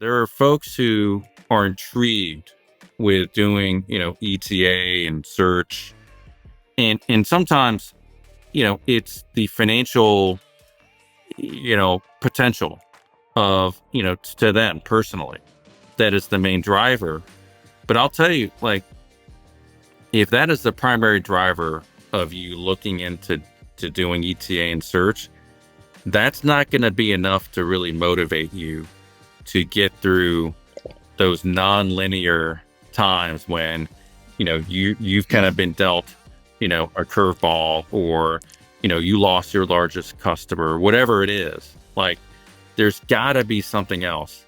There are folks who are intrigued with doing, ETA and search. And sometimes, it's the financial, potential of, to them personally that is the main driver. But I'll tell you, like, if that is the primary driver of you looking into doing ETA and search, that's not going to be enough to really motivate you to get through those non-linear times when, you've kind of been dealt, a curveball, or, you lost your largest customer, whatever it is. Like, there's got to be something else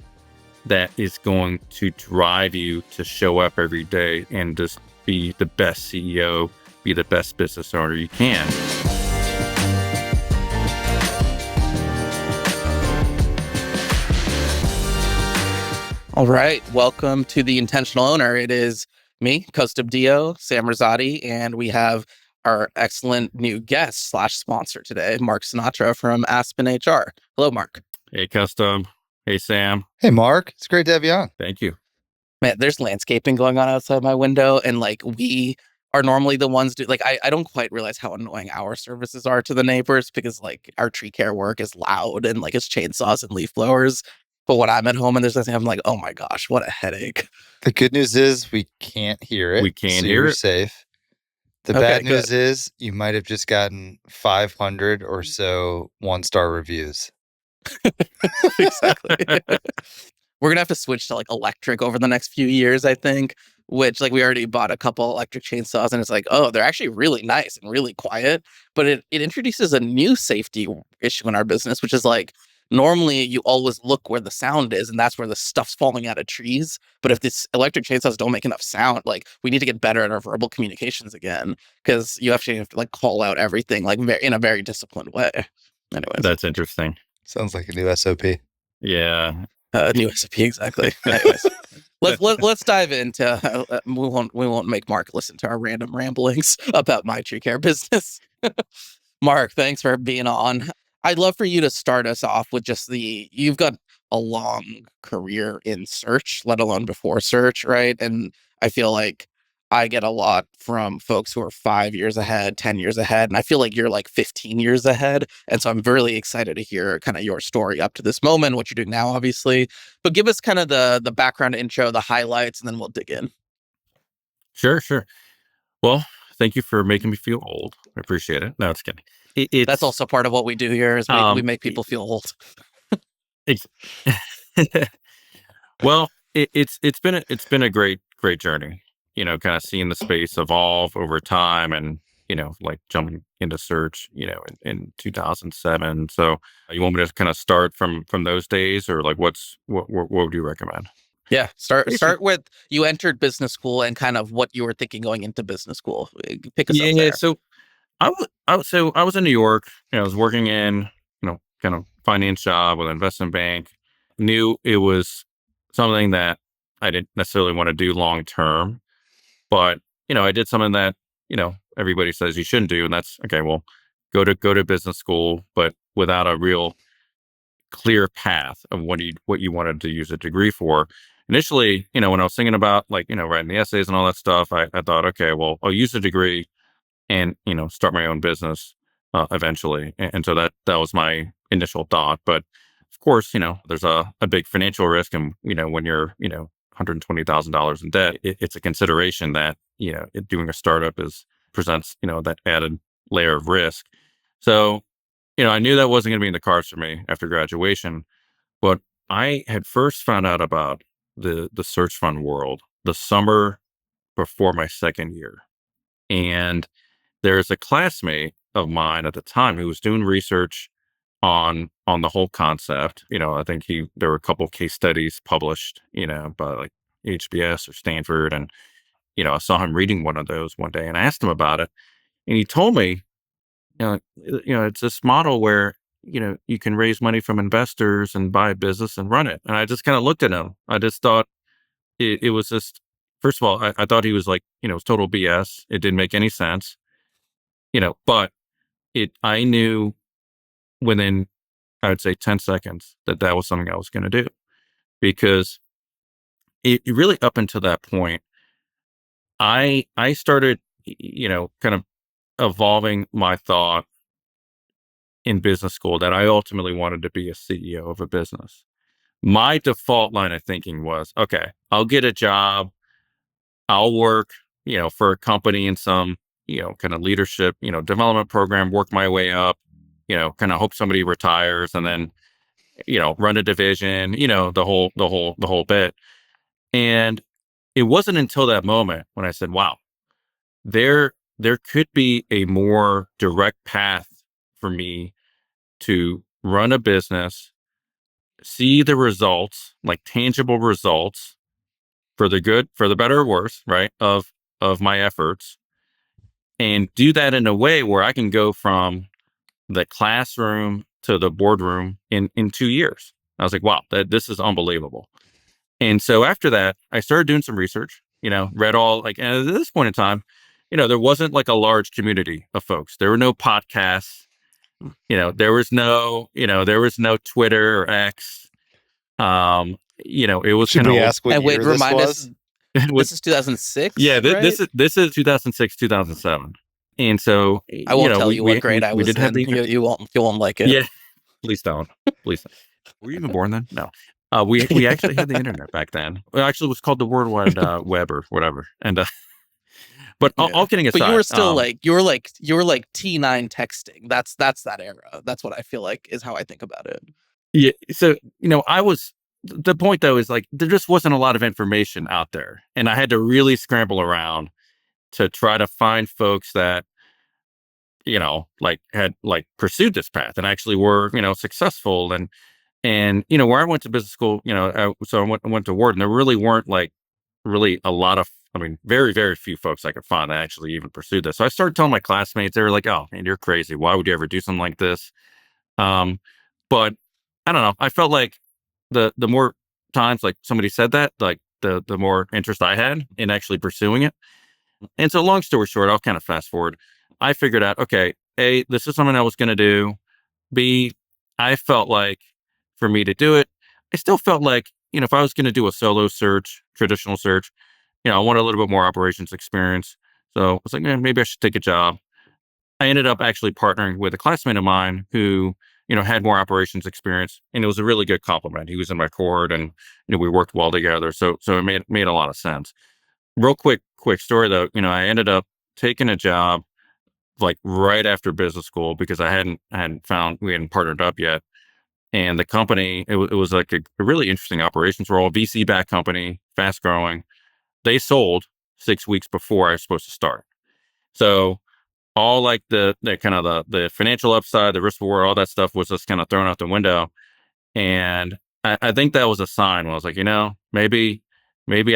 that is going to drive you to show up every day and just be the best CEO, be the best business owner you can. All right. Welcome to The Intentional Owner. It is me, Kaustubh, Sam Rosati, and we have our excellent new guest / sponsor today, Mark Sinatra from Aspen HR. Hello, Mark. Hey, Kaustubh. Hey, Sam. Hey, Mark. It's great to have you on. Thank you. Man, there's landscaping going on outside my window, and we are normally the ones I don't quite realize how annoying our services are to the neighbors because our tree care work is loud and it's chainsaws and leaf blowers. But when I'm at home and there's nothing, I'm like, oh my gosh, what a headache. The good news is we can't hear it. We can't so hear you're it. safe. The bad news is you might have just gotten 500 or so 1-star reviews. Exactly. We're going to have to switch to electric over the next few years, I think, which we already bought a couple electric chainsaws and it's oh, they're actually really nice and really quiet. But it introduces a new safety issue in our business, which is normally you always look where the sound is and that's where the stuff's falling out of trees. But if these electric chainsaws don't make enough sound, we need to get better at our verbal communications again, because you have to call out everything in a very disciplined way. Anyways. That's interesting. Sounds like a new SOP. Yeah. New SOP, exactly. Anyways, let's dive into. We won't make Mark listen to our random ramblings about my tree care business. Mark, thanks for being on. I'd love for you to start us off with just you've got a long career in search, let alone before search, right? And I feel like I get a lot from folks who are 5 years ahead, 10 years ahead, and I feel like you're 15 years ahead. And so I'm really excited to hear kind of your story up to this moment, what you're doing now, obviously. But give us kind of the background intro, the highlights, and then we'll dig in. Sure. Well, thank you for making me feel old. I appreciate it. No, it's kidding. That's also part of what we do here is we make people feel old. Well, it's been a great journey. Kind of seeing the space evolve over time, and jumping into search, in 2007. So you want me to kind of start from those days, or what would you recommend? Yeah, start with you entered business school and kind of what you were thinking going into business school. Pick us up there. Yeah. So I was in New York. I was working in, kind of finance job with an investment bank. Knew it was something that I didn't necessarily want to do long term, but I did something that everybody says you shouldn't do, and that's okay. Well, go to business school, but without a real clear path of what you wanted to use a degree for. Initially, when I was thinking about writing the essays and all that stuff, I thought, okay, well, I'll use a degree and start my own business eventually. And so that was my initial thought. But of course, there's a big financial risk, and when you're $120,000 in debt, it's a consideration that doing a startup presents that added layer of risk. So I knew that wasn't going to be in the cards for me after graduation. But I had first found out about the search fund world the summer before my second year, and there's a classmate of mine at the time who was doing research on the whole concept. I think there were a couple of case studies published, by HBS or Stanford. And, I saw him reading one of those one day and I asked him about it. And he told me, it's this model where, you can raise money from investors and buy a business and run it. And I just kind of looked at him. I just thought it was just, first of all, I thought he was it was total BS. It didn't make any sense. But I knew within, I would say 10 seconds that was something I was going to do. because it really up until that point, I started, kind of evolving my thought in business school that I ultimately wanted to be a CEO of a business. My default line of thinking was, okay, I'll get a job, I'll work, for a company in some, kind of leadership, development program, work my way up, kind of hope somebody retires and then, run a division, the whole bit. And it wasn't until that moment when I said, wow, there could be a more direct path for me to run a business, see the results, like tangible results for the good, for the better or worse, right? Of my efforts, and do that in a way where I can go from the classroom to the boardroom in 2 years. I was like, wow, this is unbelievable. And so after that, I started doing some research, read all like, and at this point in time, there wasn't like a large community of folks. There were no podcasts, there was no Twitter or X. It was Should kind of we old. ask what And wait, year this remind us, was? It was, this is 2006, yeah, right? this is 2006, 2007. And so, I won't tell we, you what grade I we was did have in. the, You won't like it. yeah, please don't. Please don't. Were you even born then? No. We actually had the internet back then. Well, actually, it was called the World Wide Web or whatever. And but all Yeah. kidding But you aside, were still like you were like T9 texting. That's that era. That's what I feel like is how I think about it. yeah. So I was the point though is like there just wasn't a lot of information out there, and I had to really scramble around to try to find folks that like had like pursued this path and actually were successful. And where I went to business school, so I went to Wharton. There really weren't like really a lot of, I mean, very very few folks I could find that actually even pursued this. So I started telling my classmates. They were like, "Oh man, you're crazy. Why would you ever do something like this?" Um, but I don't know. I felt like the more times like somebody said that, like the more interest I had in actually pursuing it. And so, long story short, I'll kind of fast forward. I figured out, okay, A, this is something I was going to do. B, I felt like for me to do it, I still felt like, if I was going to do a solo search, traditional search, I wanted a little bit more operations experience. So I was like, maybe I should take a job. I ended up actually partnering with a classmate of mine who, had more operations experience, and it was a really good compliment. He was in my cohort, and we worked well together. So it made a lot of sense. Real quick story though. I ended up taking a job like right after business school because we hadn't partnered up yet. And the company, it was like a really interesting operations role, VC backed company, fast growing. They sold 6 weeks before I was supposed to start. So all like the kind of the financial upside, the risk reward, all that stuff was just kind of thrown out the window. And I think that was a sign when I was like, maybe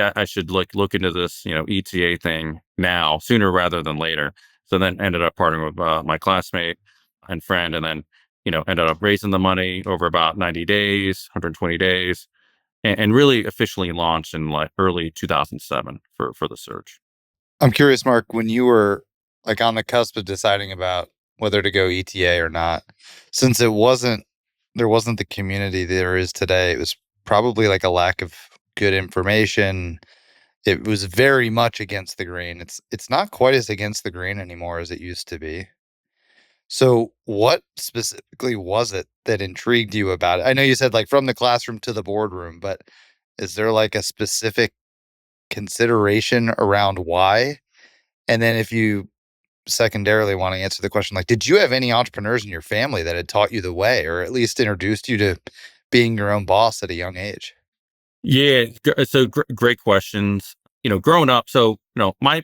I should look into this, ETA thing now, sooner rather than later. So then ended up partnering with my classmate and friend, and then, ended up raising the money over about 90 days, 120 days, and really officially launched in like early 2007 for the search. I'm curious, Mark, when you were like on the cusp of deciding about whether to go ETA or not, since there wasn't the community there is today, it was probably like a lack of good information. It was very much against the grain. It's not quite as against the grain anymore as it used to be. So what specifically was it that intrigued you about it? I know you said like from the classroom to the boardroom, but is there like a specific consideration around why? And then if you secondarily want to answer the question, like, did you have any entrepreneurs in your family that had taught you the way or at least introduced you to being your own boss at a young age? Yeah. So great questions. Growing up, so my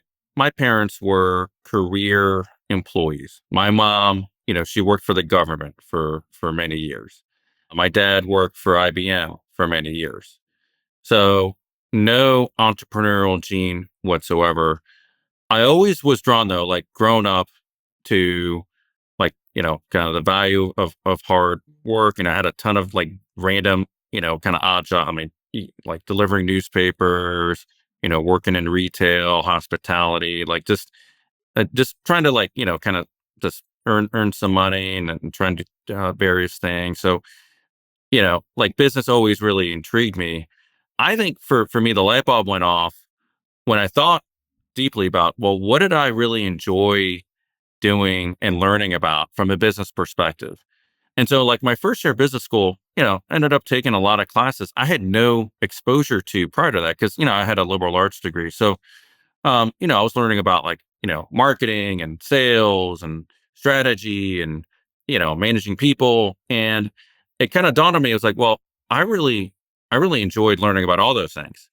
parents were career employees. My mom, she worked for the government for many years. My dad worked for IBM for many years. So no entrepreneurial gene whatsoever. I always was drawn though, like growing up, to like, kind of the value of hard work. And I had a ton of like random, kind of odd job. I mean, like delivering newspapers, working in retail, hospitality, like just trying to like, kind of just earn some money and trying to do various things. So like business always really intrigued me. I think for me, the light bulb went off when I thought deeply about, well, what did I really enjoy doing and learning about from a business perspective? And so, like my first year of business school, ended up taking a lot of classes I had no exposure to prior to that because, I had a liberal arts degree. So, I was learning about like, marketing and sales and strategy and, managing people. And it kind of dawned on me, it was like, well, I really, I really enjoyed learning about all those things.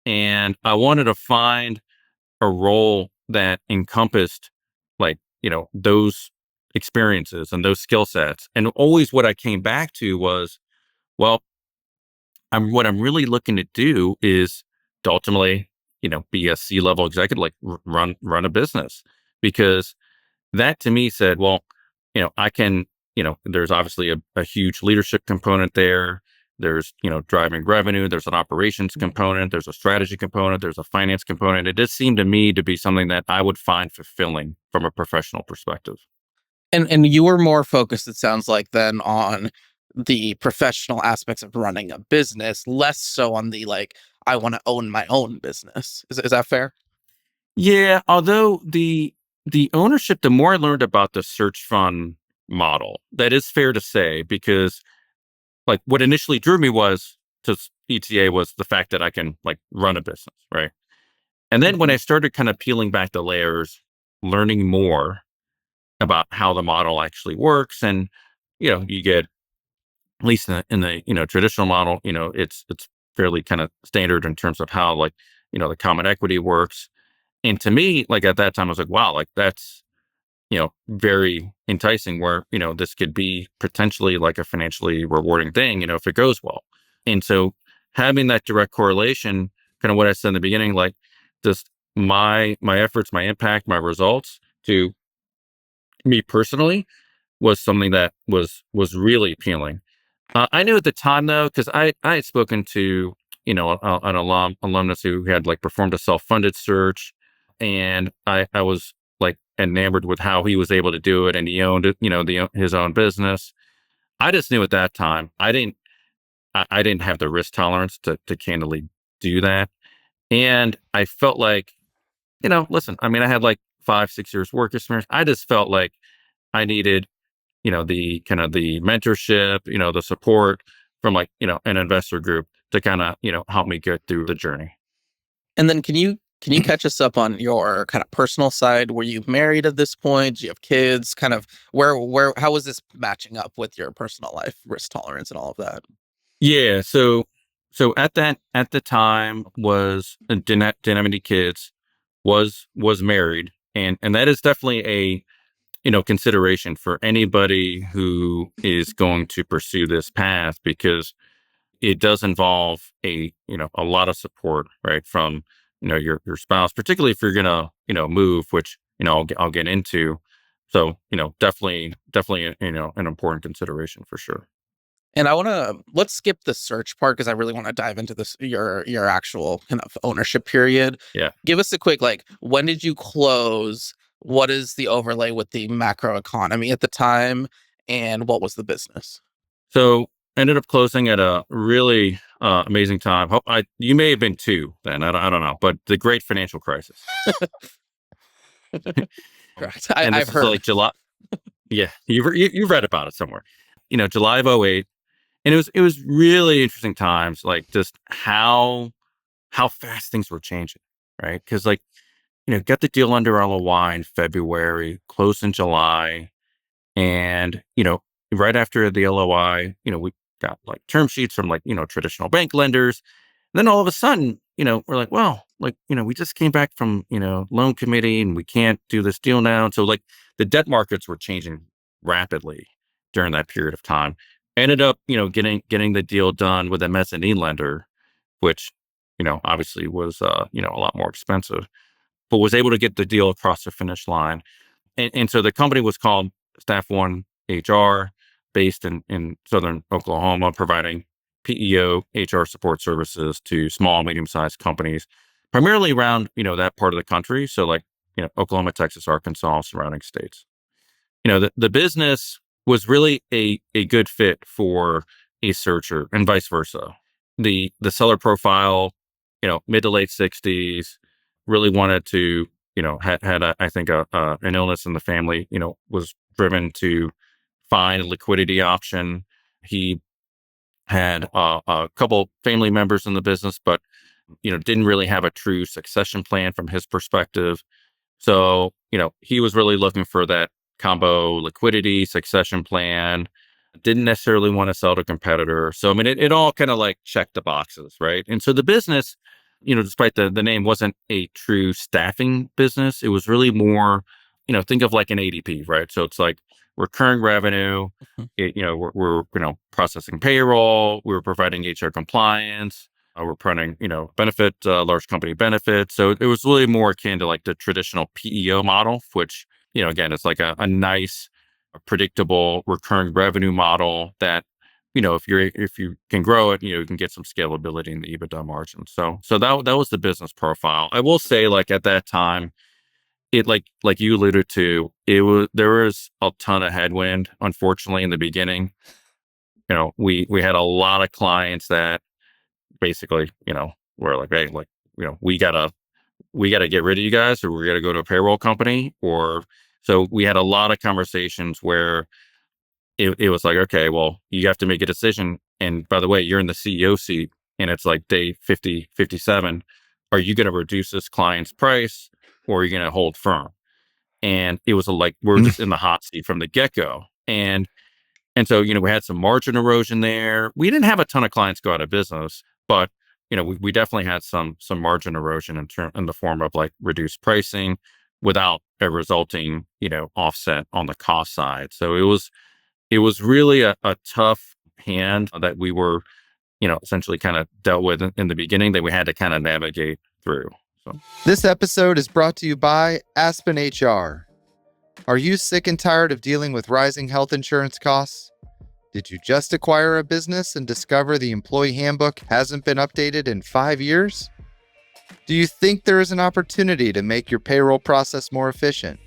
And I wanted to find a role that encompassed like, those experiences and those skill sets. And always what I came back to was, well, what I'm really looking to do is to ultimately, be a C-level executive, like run a business. Because that to me said, well, I can, there's obviously a huge leadership component there. There's, driving revenue, there's an operations component, there's a strategy component, there's a finance component. It just seemed to me to be something that I would find fulfilling from a professional perspective. And you were more focused, it sounds like, then on the professional aspects of running a business, less so on the like, I want to own my own business. Is that fair? Yeah, although the ownership, the more I learned about the search fund model, that is fair to say, because like what initially drew me was to ETA was the fact that I can like run a business, right? And then when I Mhm. started kind of peeling back the layers, learning more about how the model actually works, and you get at least in the traditional model, it's fairly kind of standard in terms of how like the common equity works. And to me, like at that time, I was like, wow, like that's very enticing where, this could be potentially like a financially rewarding thing, if it goes well. And so having that direct correlation, kind of what I said in the beginning, like just my efforts, my impact, my results to me personally was something that was really appealing. I knew at the time though, because I had spoken to an alumnus who had like performed a self funded search, and I was like enamored with how he was able to do it, and he owned it, his own business. I just knew at that time I didn't have the risk tolerance to candidly do that, and I felt like listen, I mean I had like 5-6 years work experience. I just felt like I needed the kind of the mentorship, the support from like, an investor group to kind of, help me get through the journey. And then can you catch us up on your kind of personal side? Were you married at this point? Do you have kids? Kind of where how was this matching up with your personal life, risk tolerance and all of that? Yeah. So at the time was didn't have any kids, was married. And that is definitely a, consideration for anybody who is going to pursue this path because it does involve a lot of support, right, from your spouse, particularly if you're gonna move, which I'll get into. So definitely an important consideration for sure. And I want to let's skip the search part because I really want to dive into this your actual kind of ownership period. Yeah. Give us a quick like when did you close? What is the overlay with the macro economy at the time? And what was the business? So ended up closing at a really amazing time. You may have been two then. I don't know, but the great financial crisis, Correct. and I've this is heard. like July. Yeah, you've read about it somewhere. July of '08. And it was really interesting times, like just how fast things were changing, right? Because like got the deal under LOI in February, closed in July, and right after the LOI, we got like term sheets from like traditional bank lenders. And then all of a sudden, we're like, well, like we just came back from loan committee and we can't do this deal now. And so like the debt markets were changing rapidly during that period of time. Ended up getting the deal done with a mezzanine lender, which obviously was a lot more expensive, but was able to get the deal across the finish line. And so the company was called Staff One HR, based in Southern Oklahoma, providing PEO HR support services to small, medium-sized companies, primarily around, that part of the country. So like, Oklahoma, Texas, Arkansas, surrounding states. The business was really a good fit for a searcher and vice versa. The seller profile, mid to late 60s, really wanted to, had I think an illness in the family, was driven to find a liquidity option. He had a couple family members in the business, but didn't really have a true succession plan from his perspective. So, he was really looking for that combo liquidity succession plan. Didn't necessarily want to sell to a competitor. So, I mean, it all kind of like checked the boxes, right? And so the business, despite the name, wasn't a true staffing business. It was really more, think of like an ADP, right? So it's like recurring revenue. Mhm. We're processing payroll. We're providing HR compliance. We're running, benefit, large company benefits. So it was really more akin to like the traditional PEO model, which, again, it's like a nice, predictable recurring revenue model that, if you can grow it, you can get some scalability in the EBITDA margin. So that was the business profile. I will say, like at that time, it like you alluded to, there was a ton of headwind, unfortunately, in the beginning. We had a lot of clients that basically, were like, hey, like, we gotta get rid of you guys, or we gotta go to a payroll company. Or so we had a lot of conversations where it was like, okay, well, you have to make a decision. And by the way, you're in the CEO seat and it's like day 50, 57. Are you going to reduce this client's price, or are you going to hold firm? And it was like, we're just in the hot seat from the get go. And so, we had some margin erosion there. We didn't have a ton of clients go out of business, but, we definitely had some margin erosion in the form of like reduced pricing without a resulting, offset on the cost side. So it was really a tough hand that we were, essentially kind of dealt with in the beginning, that we had to kind of navigate through. So This episode is brought to you by Aspen HR. Are you sick and tired of dealing with rising health insurance costs? Did you just acquire a business and discover the employee handbook hasn't been updated in 5 years? Do you think there is an opportunity to make your payroll process more efficient?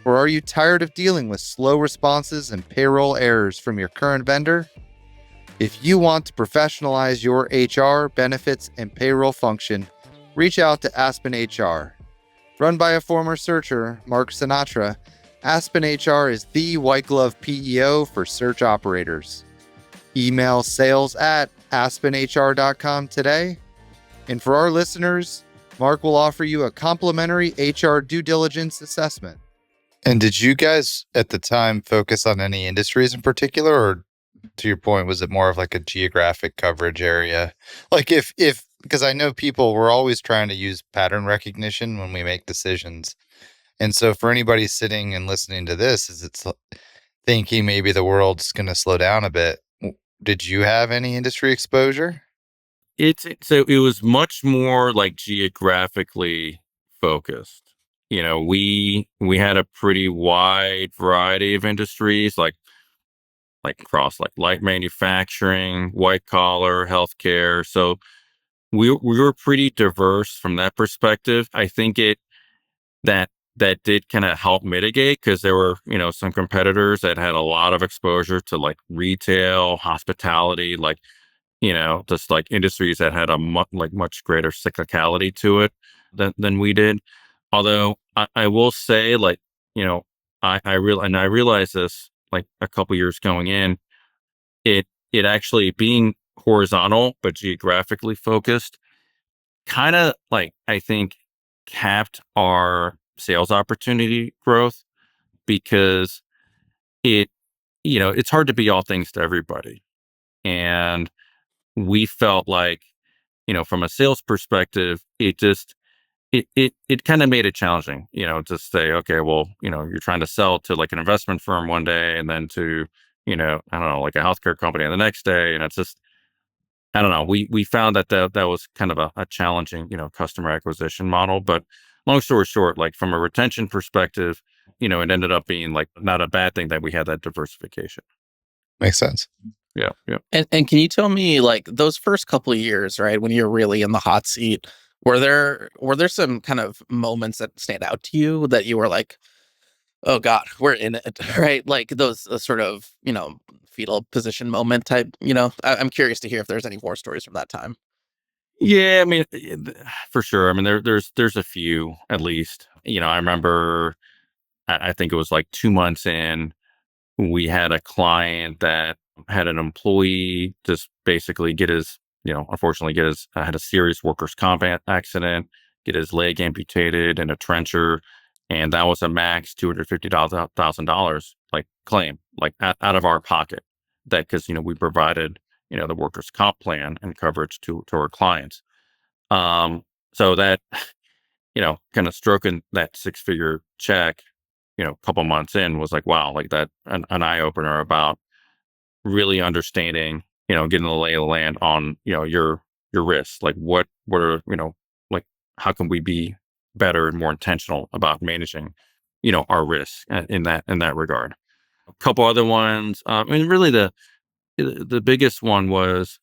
Or are you tired of dealing with slow responses and payroll errors from your current vendor? If you want to professionalize your HR, benefits, and payroll function, reach out to Aspen HR. Run by a former searcher, Mark Sinatra, Aspen HR is the white glove PEO for search operators. Email sales@aspenhr.com today. And for our listeners, Mark will offer you a complimentary HR due diligence assessment. And did you guys at the time focus on any industries in particular, or to your point, was it more of like a geographic coverage area? Like if because I know people, we're always trying to use pattern recognition when we make decisions. And so for anybody sitting and listening to this, is it's thinking maybe the world's going to slow down a bit. Did you have any industry exposure? so it was much more like geographically focused. We had a pretty wide variety of industries, like across like light manufacturing, white collar, healthcare. So we were pretty diverse from that perspective. I think that that did kind of help mitigate, because there were, some competitors that had a lot of exposure to like retail, hospitality, like, just like industries that had a much greater cyclicality to it than we did. Although I will say, like, I realized this like a couple years going in, it actually being horizontal but geographically focused kind of, like, I think, capped our sales opportunity growth, because it it's hard to be all things to everybody. And we felt like, from a sales perspective, it kind of made it challenging, to say, okay, well, you're trying to sell to like an investment firm one day, and then to, I don't know, like a healthcare company the next day. And it's just, I don't know. We found that was kind of a challenging, customer acquisition model. But long story short, like from a retention perspective, it ended up being like not a bad thing that we had that diversification. Makes sense. Yeah, yeah. And can you tell me, like, those first couple of years, right, when you're really in the hot seat, were there some kind of moments that stand out to you that you were like, Oh God, we're in it, right? Like those sort of, fetal position moment type, I'm curious to hear if there's any war stories from that time. Yeah, I mean, for sure. I mean, there's a few at least. I remember. I think it was like 2 months in. We had a client that had an employee just basically get his, unfortunately get his had a serious workers' comp accident, get his leg amputated in a trencher, and that was a max $250,000 like claim, like out of our pocket. That because we provided the workers' comp plan and coverage to our clients. Um, so that kind of stroking that 6-figure check, a couple months in was like, wow, like that, an eye opener about really understanding, getting the lay of the land on, your risks. Like what are, like how can we be better and more intentional about managing, our risks in that regard. A couple other ones. I mean, really the biggest one was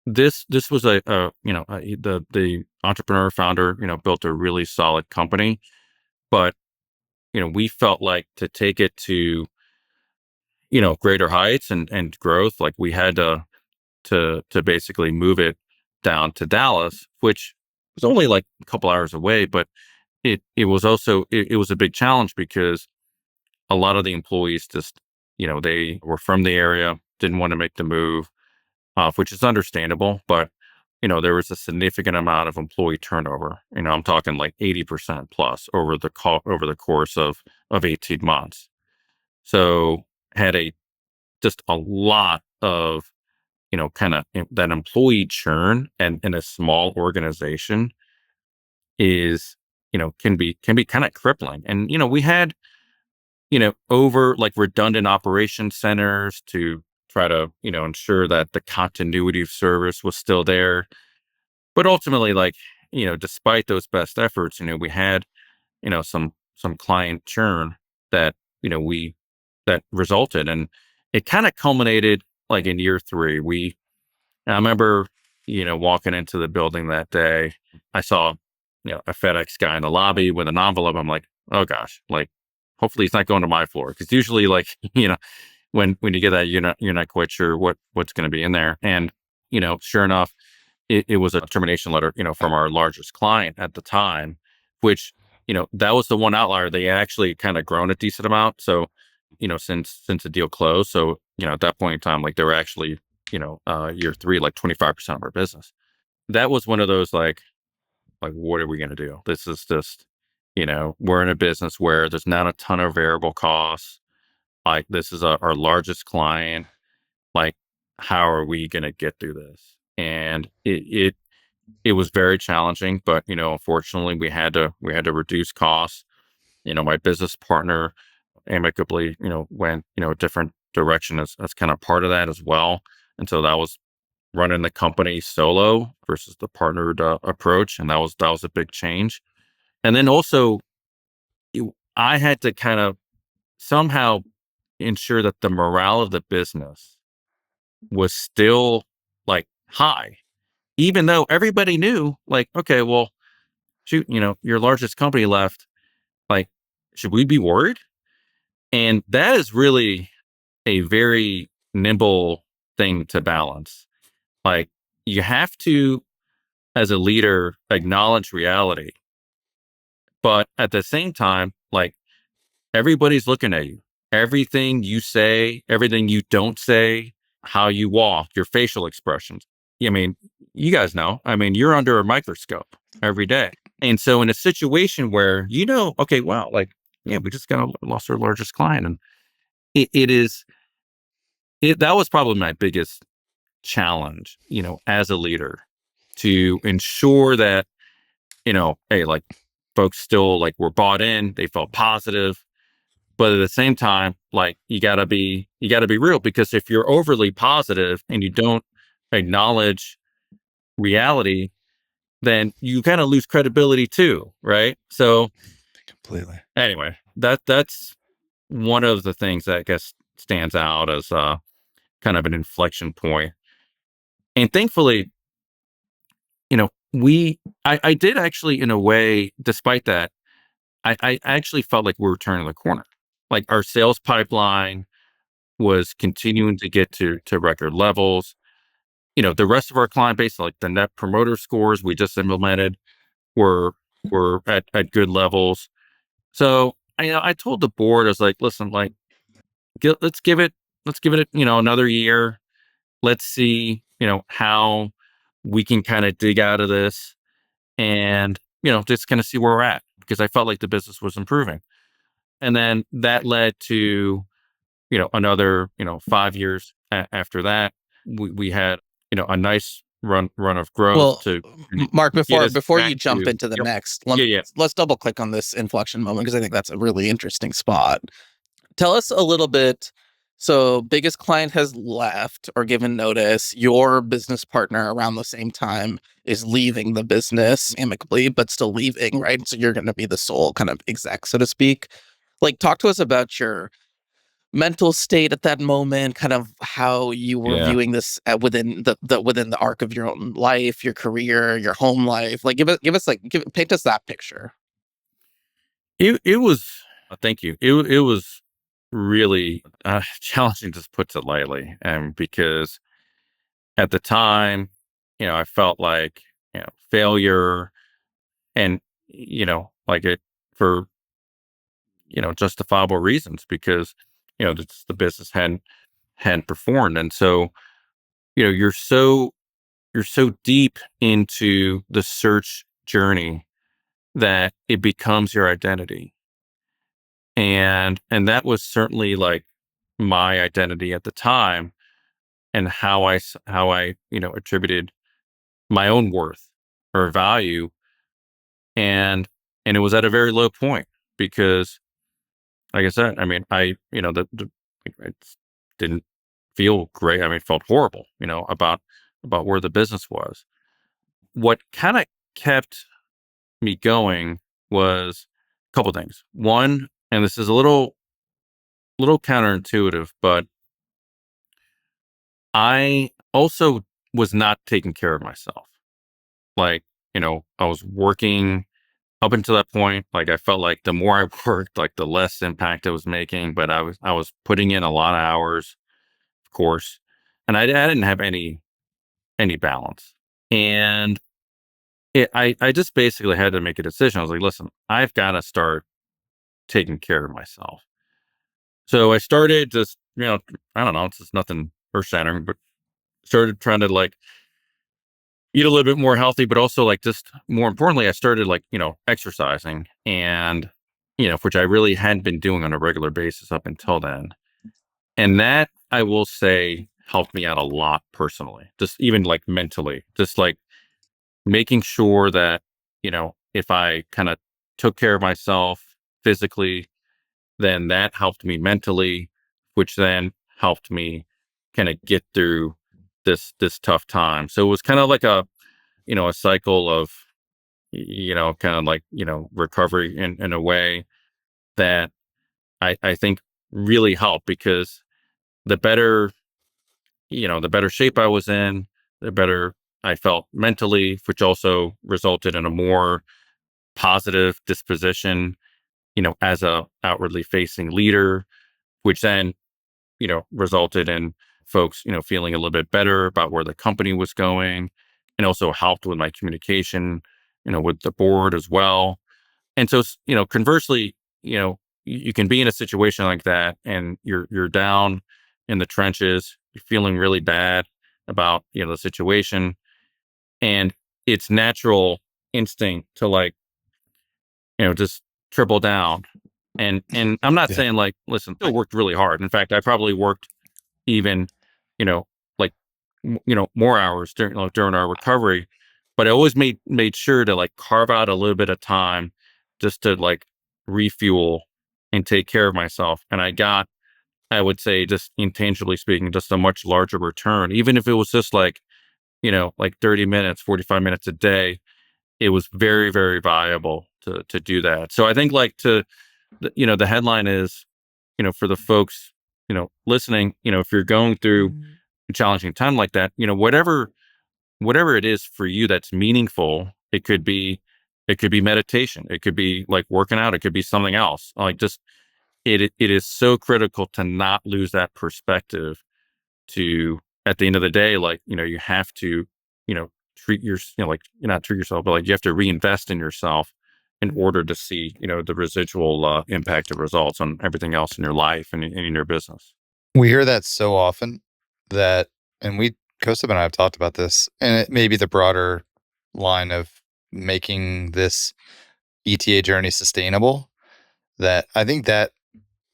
this was the entrepreneur founder, built a really solid company, but we felt like to take it to, greater heights and growth, like we had to basically move it down to Dallas, which was only like a couple hours away, but it was also it was a big challenge because a lot of the employees just, they were from the area, didn't want to make the move, which is understandable, but there was a significant amount of employee turnover. I'm talking like 80% plus over the course of 18 months. So had a just a lot of, kind of that employee churn, and in a small organization is, can be kind of crippling. And we had, over like redundant operation centers to try to, ensure that the continuity of service was still there. But ultimately, like, despite those best efforts, we had, some client churn that, we that resulted, and it kind of culminated like in year 3. I remember, walking into the building that day. I saw, a FedEx guy in the lobby with an envelope. I'm like, oh gosh, like hopefully he's not going to my floor, because usually, like, when you get that, you're not quite sure what's going to be in there. And sure enough, it was a termination letter, from our largest client at the time, which, that was the one outlier. They actually kind of grown a decent amount. So, since the deal closed. So, at that point in time, like they were actually, year 3, like 25% of our business. That was one of those like, what are we going to do? This is just, we're in a business where there's not a ton of variable costs. Like this is our largest client. Like, how are we going to get through this? And it was very challenging, but unfortunately, we had to reduce costs. My business partner amicably, went a different direction as kind of part of that as well. And so that was running the company solo versus the partnered approach, and that was a big change. And then also, I had to kind of somehow ensure that the morale of the business was still like high, even though everybody knew, like, okay, well, shoot, your largest company left. Like, should we be worried? And that is really a very nimble thing to balance. Like, you have to, as a leader, acknowledge reality, but at the same time, like, everybody's looking at you. Everything you say, everything you don't say, how you walk, your facial expressions. I mean, you guys know. I mean, you're under a microscope every day. And so in a situation where, okay, wow, like, yeah, we just lost our largest client. And it is, that was probably my biggest challenge, as a leader, to ensure that, hey, like folks still like were bought in, they felt positive, but at the same time, like you gotta be real, because if you're overly positive and you don't acknowledge reality, then you kind of lose credibility too, right? So Completely. anyway, that's one of the things that I guess stands out as kind of an inflection point. And thankfully, I did actually, in a way, despite that, I actually felt like we were turning the corner. like our sales pipeline was continuing to get to record levels. The rest of our client base, like the net promoter scores we just implemented, were at good levels. So I told the board, I was like, listen, like let's give it another year. Let's see how we can kind of dig out of this, and just kind of see where we're at, because I felt like the business was improving. And then that led to another 5 years after that. We had a nice run of growth Well, to Mark, get us before back you jump to. into the Yep. next, Yeah. let's double click on this inflection moment, because I think that's a really interesting spot. Tell us a little bit. So, biggest client has left or given notice. Your business partner around the same time is leaving the business amicably, but still leaving, right? So you're going to be the sole kind of exec, so to speak. Like, talk to us about your mental state at that moment, kind of how you were Yeah. viewing this within the arc of your own life, your career, your home life. Like, paint us that picture. It was. Thank you. It was really challenging, to put it lightly, and because at the time, I felt like failure, and like it for justifiable reasons, because the business hadn't performed, and so you're so deep into the search journey that it becomes your identity. And that was certainly like my identity at the time, and how I attributed my own worth or value. And it was at a very low point, because like I said, I mean, it didn't feel great. I mean, it felt horrible, about where the business was. What kind of kept me going was a couple things. One, and this is a little counterintuitive, but I also was not taking care of myself. Like, I was working up until that point. Like, I felt like the more I worked, like the less impact I was making, but I was putting in a lot of hours, of course, and I didn't have any balance. And I just basically had to make a decision. I was like, listen, I've got to start taking care of myself. So I started just, I don't know, it's just nothing earth shattering, but started trying to like eat a little bit more healthy, but also like just more importantly, I started like, exercising, and, which I really hadn't been doing on a regular basis up until then. And that, I will say, helped me out a lot personally, just even like mentally, just like making sure that, if I kind of took care of myself physically, then that helped me mentally, which then helped me kind of get through this tough time. So it was kind of like a cycle of, kind of like, recovery in a way that I think really helped, because the better, the better shape I was in, the better I felt mentally, which also resulted in a more positive disposition, as a outwardly facing leader, which then, resulted in folks, feeling a little bit better about where the company was going, and also helped with my communication, with the board as well. And so, conversely, you can be in a situation like that, and you're down in the trenches, you're feeling really bad about, the situation, and it's natural instinct to like, just triple down. And I'm not Yeah. saying like, listen, I still worked really hard. In fact, I probably worked even, like, more hours during our recovery. But I always made sure to like carve out a little bit of time just to like refuel and take care of myself. And I got, I would say, just intangibly speaking, just a much larger return, even if it was just like, like 30 minutes, 45 minutes a day. It was very, very viable to do that. So I think like the headline is, for the folks, listening, if you're going through a challenging time like that, whatever it is for you that's meaningful, it could be meditation, it could be like working out, it could be something else. Like just it is so critical to not lose that perspective. To at the end of the day, like you have to treat your like not treat yourself, but like you have to reinvest in yourself in order to see the residual impact of results on everything else in your life and in your business. We hear that so often that, and Kaustubh and I have talked about this, and it may be the broader line of making this ETA journey sustainable. That I think that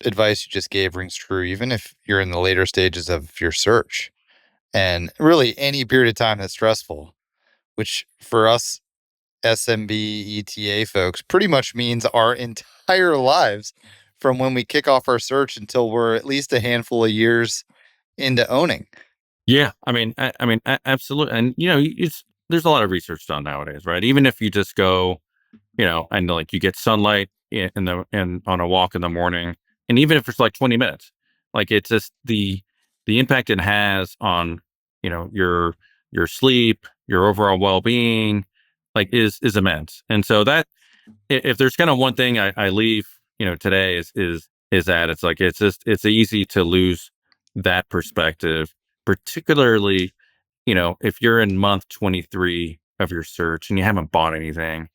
advice you just gave rings true, even if you're in the later stages of your search and really any period of time that's stressful, which for us SMB ETA folks pretty much means our entire lives from when we kick off our search until we're at least a handful of years into owning. Yeah, absolutely, and there's a lot of research done nowadays, right? Even if you just go, and like you get sunlight in on a walk in the morning, and even if it's like 20 minutes, like it's just the impact it has on your sleep, your overall well-being, like is immense. And so that if there's kind of one thing I leave today is that it's like it's easy to lose that perspective, particularly if you're in month 23 of your search and you haven't bought anything,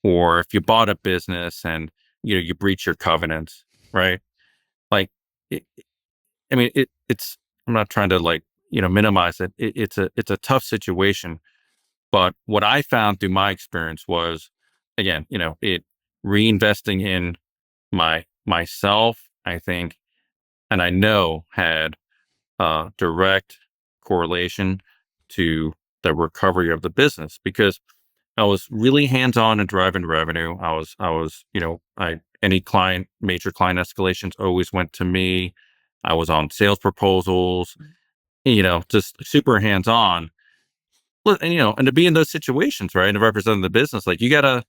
or if you bought a business and you breach your covenants, right? Like it, it's I'm not trying to like minimize it. It's a tough situation, but what I found through my experience was, again, it reinvesting in myself, I think, and I know had direct correlation to the recovery of the business, because I was really hands-on in driving revenue. Any major client escalations always went to me. I was on sales proposals, just super hands-on. And to be in those situations, right, and to represent the business, like you gotta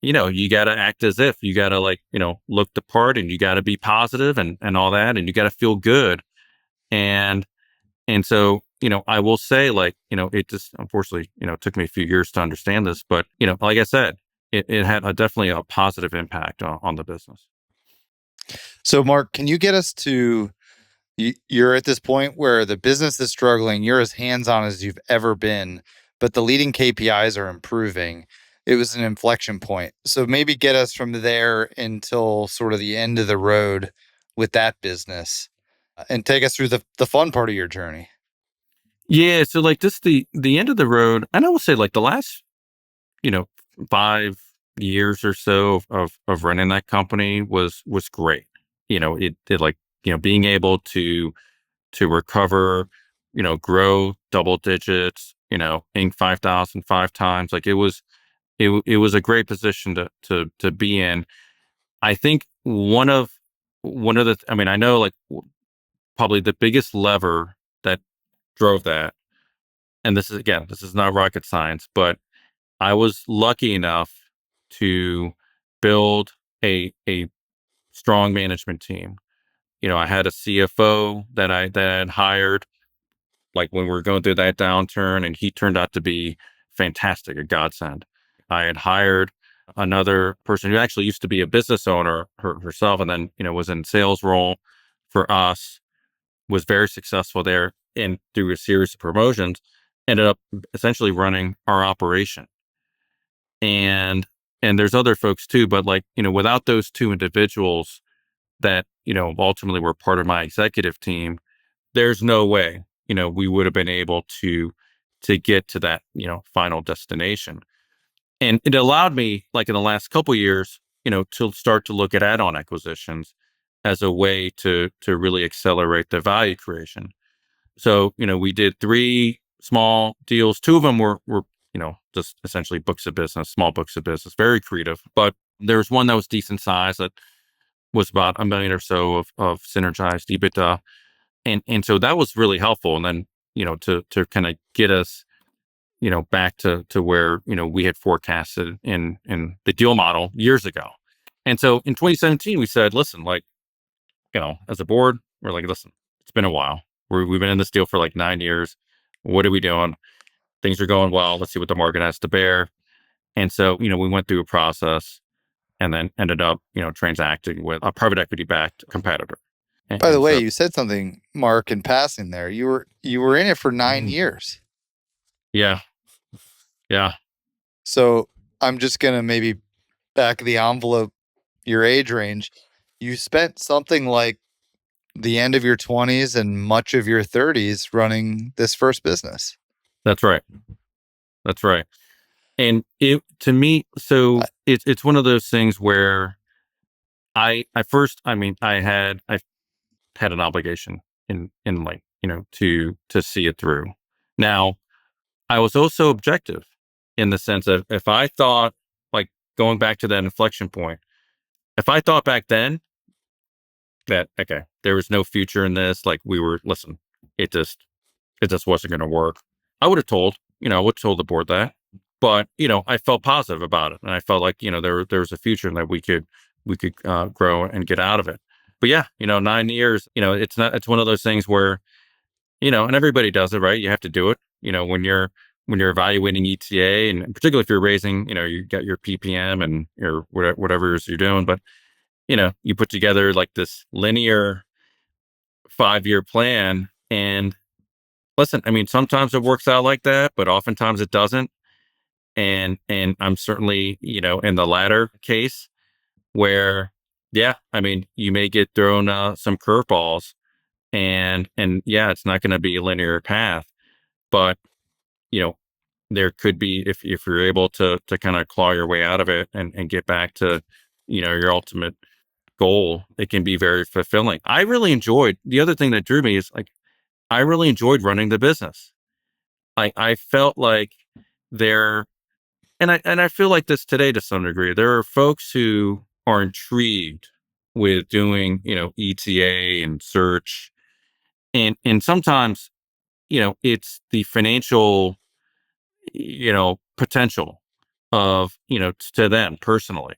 act as if you gotta like, look the part, and you gotta be positive and all that, and you gotta feel good. And so, I will say, like, it just unfortunately, took me a few years to understand this, but, like I said, it had definitely a positive impact on the business. So, Mark, can you get us to you're at this point where the business is struggling, you're as hands-on as you've ever been, but the leading KPIs are improving. It was an inflection point. So maybe get us from there until sort of the end of the road with that business, and take us through the fun part of your journey. Yeah. So like just the end of the road, and I will say like the last, you know, 5 years or so of running that company was great. It like, being able to recover, grow double digits, Inc. 5,000 5 times. Like it was a great position to be in. I think I mean, I know like probably the biggest lever that drove that, and this is not rocket science, but I was lucky enough to build a strong management team. I had a CFO that I had hired like when we were going through that downturn, and he turned out to be fantastic, a godsend. I had hired another person who actually used to be a business owner herself, and then was in sales role for us, was very successful there, and through a series of promotions ended up essentially running our operation. And there's other folks too, but like without those two individuals that ultimately were part of my executive team, there's no way, we would have been able to get to that, final destination. And it allowed me, like in the last couple of years, to start to look at add-on acquisitions as a way to really accelerate the value creation. So, we did 3 small deals. 2 of them were, just essentially books of business, small books of business, very creative. But there was one that was decent size that was about $1 million or so of synergized EBITDA. And so that was really helpful. And then, to kind of get us, back to where, we had forecasted in the deal model years ago. And so in 2017, we said, listen, like, as a board, we're like, listen, it's been a while. We've been in this deal for like 9 years. What are we doing? Things are going well. Let's see what the market has to bear. And so, we went through a process. and then ended up, transacting with a private equity backed competitor. By the way, So, you said something, Mark, in passing there. You were in it for 9 Mm. years. yeah, yeah, So I'm just gonna maybe back of the envelope your age range. You spent something like the end of your 20s and much of your 30s running this first business. that's right. That's right. And it, to me, so I- it's one of those things where I first, I had an obligation in like, to see it through. Now, I was also objective in the sense of if I thought, like, going back to that inflection point, if I thought back then that, okay, there was no future in this, like, listen, it just it just wasn't going to work, I would have told, I would have told the board that. But, I felt positive about it. And I felt like, there was a future and that we could grow and get out of it. But yeah, 9 years, it's one of those things where, and everybody does it, right? You have to do it, when you're evaluating ETA, and particularly if you're raising, you got your PPM and your whatever it is you're doing. But, you put together like this linear 5-year plan. And listen, sometimes it works out like that, but oftentimes it doesn't. And I'm certainly, in the latter case where, yeah, you may get thrown some curveballs, and yeah, it's not going to be a linear path, but you know, there could be, if you're able to kind of claw your way out of it and get back to, your ultimate goal, it can be very fulfilling. I really enjoyed, the other thing that drew me is like, I really enjoyed running the business. I felt like there, and I feel like this today to some degree. There are folks who are intrigued with doing, ETA and search, and sometimes, it's the financial, potential of, to them personally,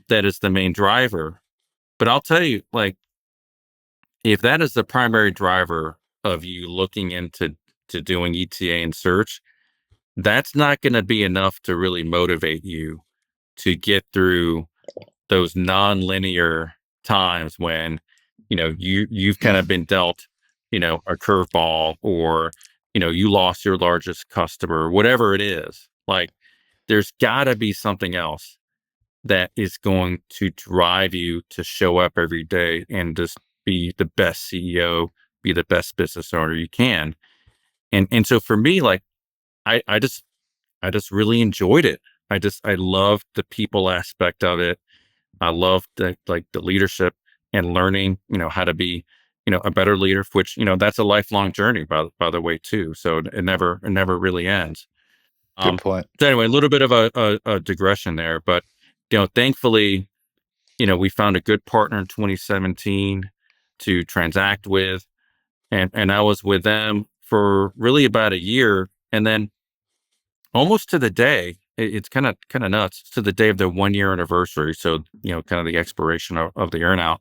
that is the main driver. But I'll tell you, like, if that is the primary driver of you looking into to doing ETA and search, that's not going to be enough to really motivate you to get through those non-linear times when, you've kind of been dealt, a curveball, or, you lost your largest customer, whatever it is. Like, there's got to be something else that is going to drive you to show up every day and just be the best CEO, be the best business owner you can. And so for me, like, I just really enjoyed it. I loved the people aspect of it. I loved the leadership and learning, how to be, a better leader, which, that's a lifelong journey, by the way, too. So it never really ends. Good point. So anyway, a little bit of a digression there, but, thankfully, we found a good partner in 2017 to transact with, and I was with them for really about a year, and then almost to the day, it's kind of nuts, to the day of the 1 year anniversary. So, kind of the expiration of the earnout,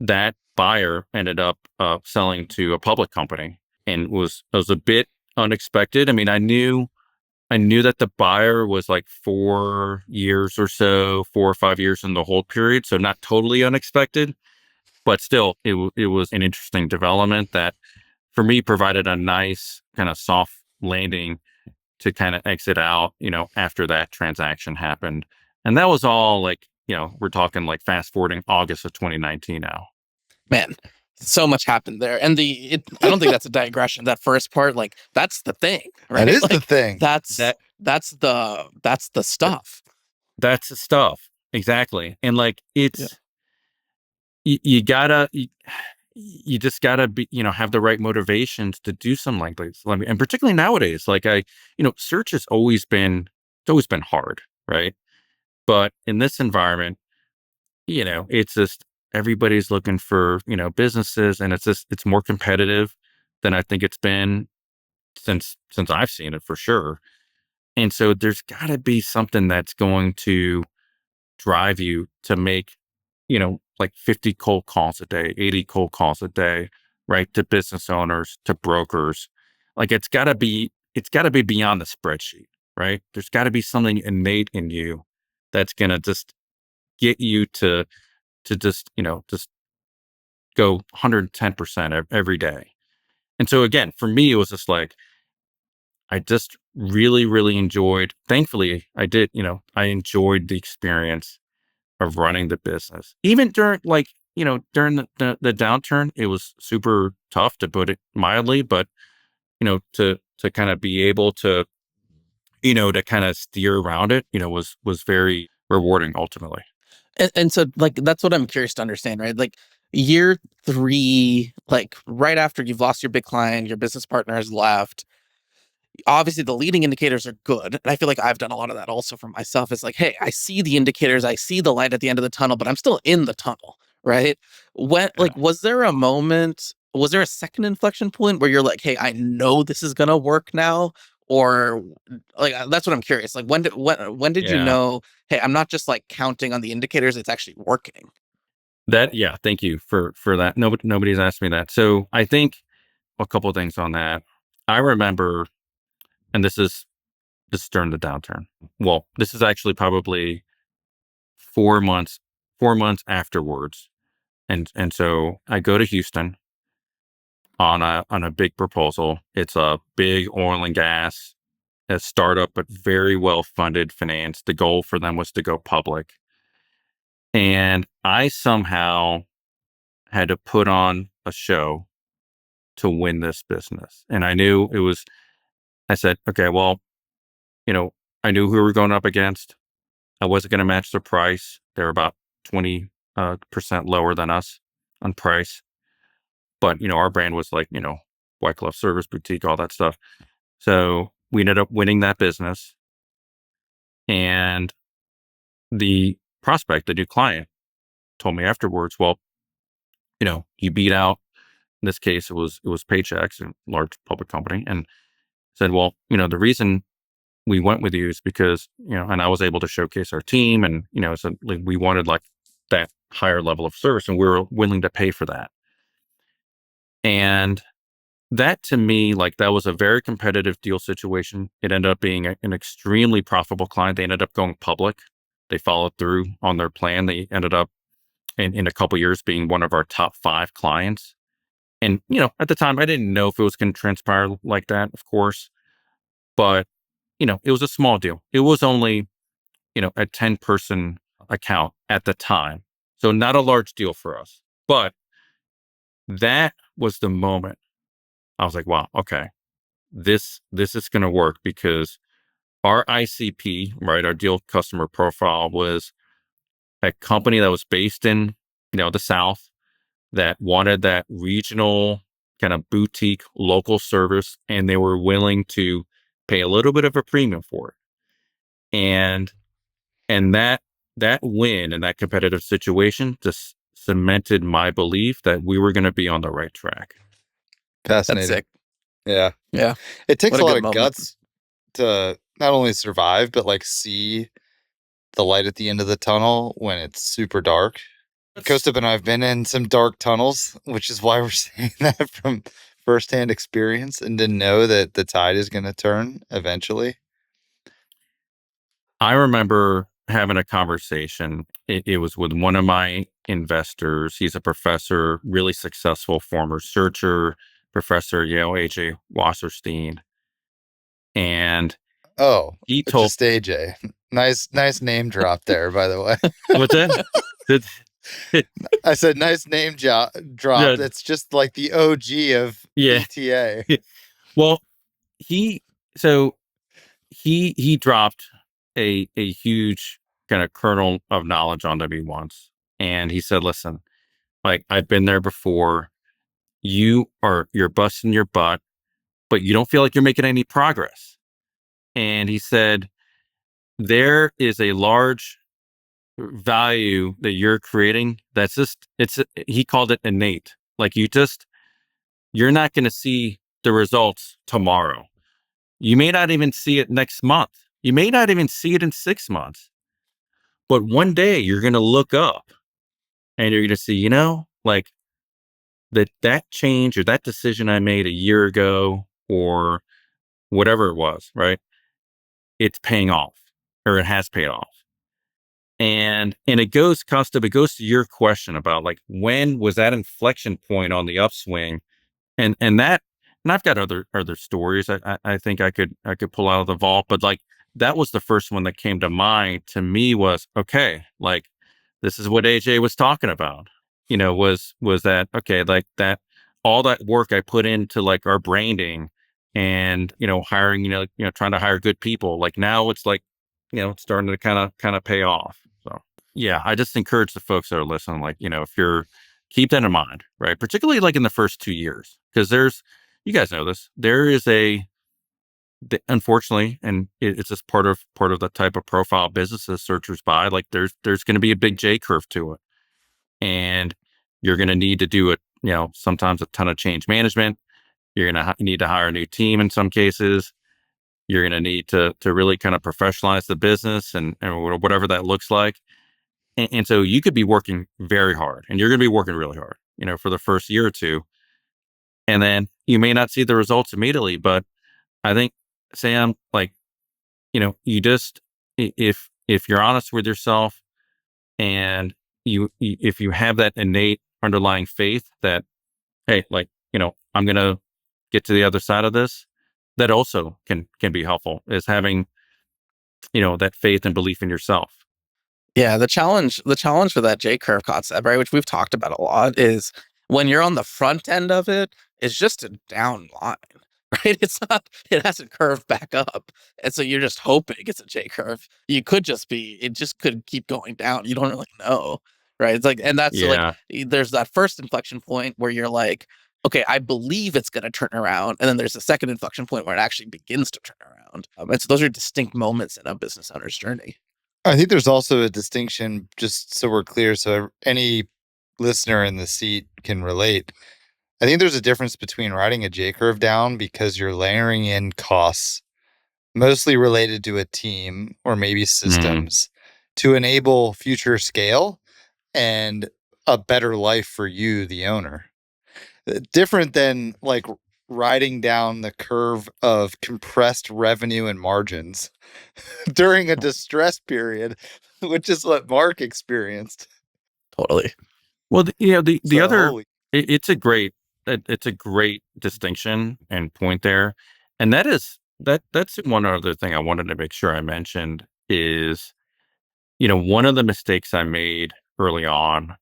that buyer ended up selling to a public company, and was a bit unexpected. I knew that the buyer was like 4 years or so, 4 or 5 years in the hold period. So not totally unexpected, but still it was an interesting development that for me provided a nice kind of soft landing to kind of exit out, after that transaction happened. And that was all like, we're talking like fast forwarding August of 2019 now. Man, so much happened there. And I don't think that's a digression. That first part, like, that's the thing, right? That is Like, the thing. that's That the stuff. that's the stuff. Exactly. And like, Yeah. you just gotta be, have the right motivations to do something like this. And particularly nowadays, like search it's always been hard, right? But in this environment, it's just everybody's looking for, businesses, and it's more competitive than I think it's been since I've seen it, for sure. And so there's got to be something that's going to drive you to make, like 50 cold calls a day, 80 cold calls a day, right? To business owners, to brokers. Like, it's got to be beyond the spreadsheet, right? There's got to be something innate in you that's going to just get you to just, just go 110% every day. And so again, for me, it was just like, I just really, really enjoyed, thankfully I did, I enjoyed the experience of running the business. Even during during the downturn, it was super tough, to put it mildly, but to kind of be able to, to kind of steer around it, was very rewarding ultimately. And so, like, that's what I'm curious to understand, right? Like, year 3, like, right after you've lost your big client, your business partner has left, obviously the leading indicators are good. And I feel like I've done a lot of that also for myself. It's like, hey, I see the indicators, I see the light at the end of the tunnel, but I'm still in the tunnel, right? When, Yeah. like, was there a moment, was there a second inflection point where you're like, hey, I know this is gonna work now? Or like, that's what I'm curious. Like, when did you Yeah. know, hey, I'm not just like counting on the indicators, it's actually working? Yeah, thank you for that. Nobody's asked me that. So I think a couple of things on that. I remember, and this is during the downturn. Well, this is actually probably 4 months, 4 months afterwards. And so I go to Houston on a big proposal. It's a big oil and gas, a startup, but very well funded finance. The goal for them was to go public. And I somehow had to put on a show to win this business. And I knew it was, I said, okay, well, you know, I knew who we were going up against. I wasn't going to match the price. They were about 20% percent lower than us on price. But, our brand was like, white glove service, boutique, all that stuff. So we ended up winning that business. And the prospect, the new client, told me afterwards, well, you beat out, in this case, it was Paychex, a large public company, and said, well, the reason we went with you is because, and I was able to showcase our team, and, so like, we wanted like that higher level of service, and we were willing to pay for that. And that, to me, like, that was a very competitive deal situation. It ended up being an extremely profitable client. They ended up going public. They followed through on their plan. They ended up in a couple years being one of our top 5 clients. And, at the time, I didn't know if it was going to transpire like that, of course, but, it was a small deal. It was only, a 10-person account at the time. So not a large deal for us. But that was the moment I was like, wow, okay, this is going to work, because our ICP, right, our deal customer profile, was a company that was based in, the South, that wanted that regional kind of boutique local service, and they were willing to pay a little bit of a premium for it. And that win and that competitive situation just cemented my belief that we were going to be on the right track. That's Fascinating. sick. Yeah. Yeah. It takes What a a lot good of moment. guts to not only survive, but like see the light at the end of the tunnel when it's super dark. Kaustubh and I have been in some dark tunnels, which is why we're saying that from firsthand experience, and to know that the tide is going to turn eventually. I remember having a conversation. It was with one of my investors. He's a professor, really successful former searcher, professor, AJ Wasserstein. And Oh, he told, just AJ. Nice name drop there, by the way. what's that? Did- I said nice name drop. yeah, That's just like the OG of yeah. ETA. Well, he, so he dropped a huge kind of kernel of knowledge onto me once. And he said, listen, like, I've been there before. You're busting your butt, but you don't feel like you're making any progress. And he said, there is a large value that you're creating that's just, he called it innate. Like, you're not going to see the results tomorrow. You may not even see it next month. You may not even see it in 6 months. But one day you're going to look up and you're going to see, like, that change or that decision I made a year ago, or whatever it was, right? It's paying off, or it has paid off. And it goes, Kaustubh, it goes to your question about like, when was that inflection point on the upswing? And that, and I've got other stories I think I could pull out of the vault, but like that was the first one that came to mind to me was, okay, like this is what AJ was talking about, was that, okay, like that, all that work I put into like our branding and, hiring, trying to hire good people, like now it's like, it's starting to kind of pay off. So yeah, I just encourage the folks that are listening, like, if you're, keep that in mind, right? Particularly like in the first 2 years, because you guys know this, there is unfortunately, and it's just part of the type of profile businesses searchers buy. Like there's going to be a big J curve to it, and you're going to need to do it. Sometimes a ton of change management. You're going to need to hire a new team in some cases. You're going to need to really kind of professionalize the business and whatever that looks like. And so you could be working very hard, and you're going to be working really hard, for the first year or two. And then you may not see the results immediately, but I think, Sam, like, you just, if you're honest with yourself and if you have that innate underlying faith that, hey, like, I'm going to get to the other side of this, that also can be helpful, is having, that faith and belief in yourself. Yeah, the challenge for that J curve concept, right, which we've talked about a lot, is when you're on the front end of it, it's just a down line, right? It hasn't curved back up. And so you're just hoping it's a J curve. It just could keep going down. You don't really know, right? It's like, and that's like, Yeah. there's that first inflection point where you're like, okay, I believe it's going to turn around. And then there's a second inflection point where it actually begins to turn around. And so those are distinct moments in a business owner's journey. I think there's also a distinction, just so we're clear, so any listener in the seat can relate. I think there's a difference between riding a J curve down because you're layering in costs, mostly related to a team or maybe Mhm. systems, to enable future scale and a better life for you, the owner. Different than like riding down the curve of compressed revenue and margins during a distress period, which is what Mark experienced. Totally. Well, the So, other, holy, it's a great distinction and point there, and that's one other thing I wanted to make sure I mentioned is, one of the mistakes I made early on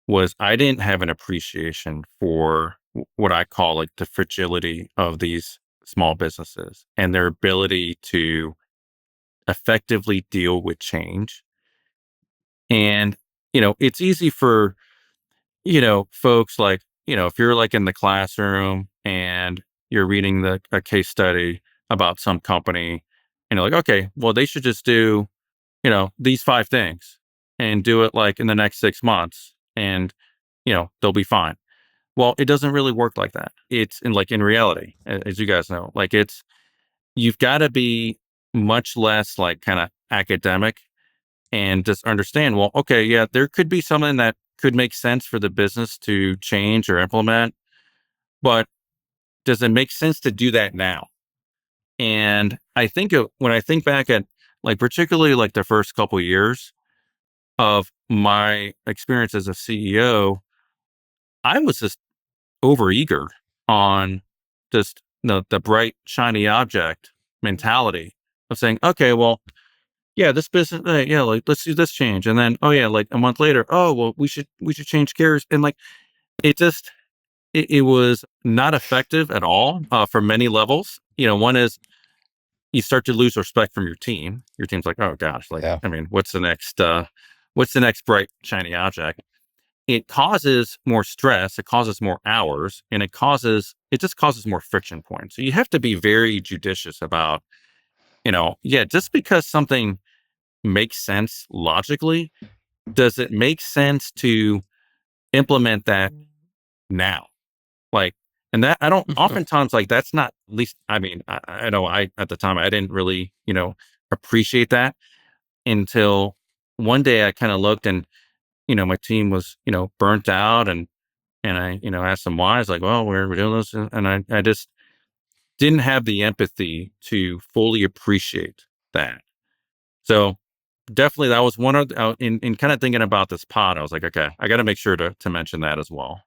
was I didn't have an appreciation for what I call like the fragility of these small businesses and their ability to effectively deal with change. And it's easy for folks like, if you're like in the classroom and you're reading a case study about some company and you're like, okay, well, they should just do, these 5 things and do it like in the next 6 months and, they'll be fine. Well, it doesn't really work like that. It's in reality, as you guys know, like you've got to be much less like kind of academic and just understand, well, okay, yeah, there could be something that could make sense for the business to change or implement, but does it make sense to do that now? And I think when I think back at like particularly like the first couple of years of my experience as a CEO, I was just overeager on just the bright shiny object mentality of saying, okay, well, yeah, this business, yeah, like let's do this change, and then oh yeah, like a month later, oh well, we should change gears, and like it just it was not effective at all for many levels. One is you start to lose respect from your team. Your team's like, oh gosh, like yeah. I mean, what's the next bright shiny object? It causes more stress, it causes more hours, and it just causes more friction points. So you have to be very judicious about, yeah, just because something makes sense logically, does it make sense to implement that now? Like, and that I don't Mhm. oftentimes like that's not, at least I mean, I know I at the time I didn't really, appreciate that until one day I kind of looked and, my team was, burnt out and I, asked them why. I was like, well, we're doing this. And I just didn't have the empathy to fully appreciate that. So definitely that was one of in kind of thinking about this pod. I was like, okay, I got to make sure to mention that as well.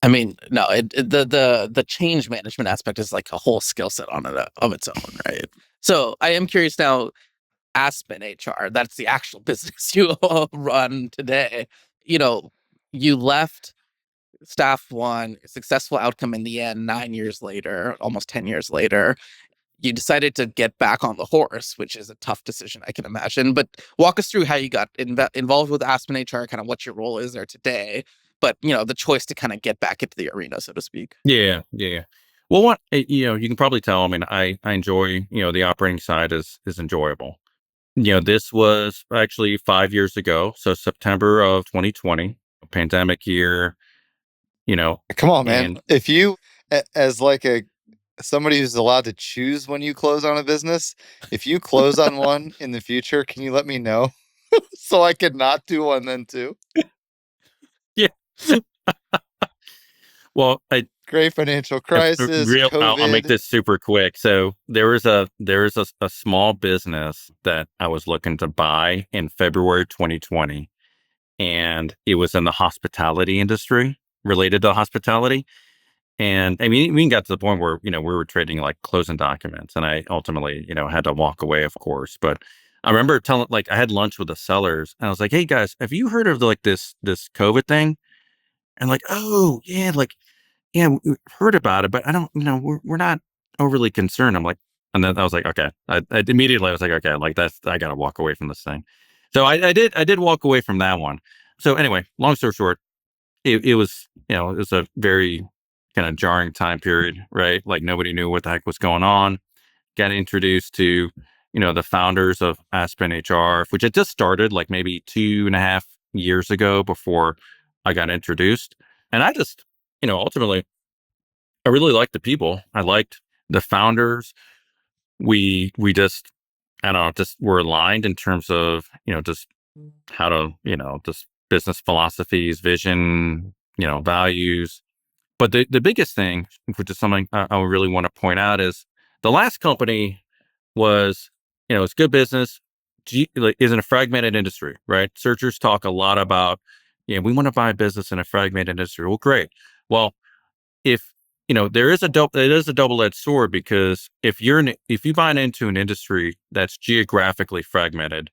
I mean, no, the change management aspect is like a whole skill set on it of its own, right? So I am curious now, Aspen HR, that's the actual business you run today. You know, you left staff one, successful outcome in the end, 9 years later, almost 10 years later. You decided to get back on the horse, which is a tough decision, I can imagine. But walk us through how you got involved with Aspen HR, kind of what your role is there today. But the choice to kind of get back into the arena, so to speak. Yeah. Well, what you can probably tell. I mean, I enjoy the operating side is enjoyable. This was actually 5 years ago, so September of 2020, pandemic year. Come on, man. And If you, as like somebody who's allowed to choose when you close on a business, if you close on one in the future, can you let me know so I could not do one then too? yeah, well, Great financial crisis, I'll make COVID. this super quick. So there is a small business that I was looking to buy in February 2020, and it was in the hospitality industry, related to hospitality. And I mean, we got to the point where we were trading like closing documents, and I ultimately had to walk away, of course. But I remember telling, like, I had lunch with the sellers, and I was like, "Hey guys, have you heard of this COVID thing?" And like, "Oh yeah, like." Yeah, we heard about it, but I don't, we're not overly concerned. I'm like, and then I was like, okay. I immediately was like, okay, like I got to walk away from this thing. So I did walk away from that one. So anyway, long story short, it was, it was a very kind of jarring time period, right? Like nobody knew what the heck was going on. Got introduced to, the founders of Aspen HR, which had just started like maybe 2.5 years ago before I got introduced. And I just, ultimately, I really liked the people. I liked the founders. We just, I don't know, just were aligned in terms of, just how to, just business philosophies, vision, values. But the biggest thing, which is something I really want to point out, is the last company was, it's good business, like, is in a fragmented industry, right? Searchers talk a lot about, we want to buy a business in a fragmented industry. Well, great. Well, if it is a double-edged sword, because if you buy into an industry that's geographically fragmented,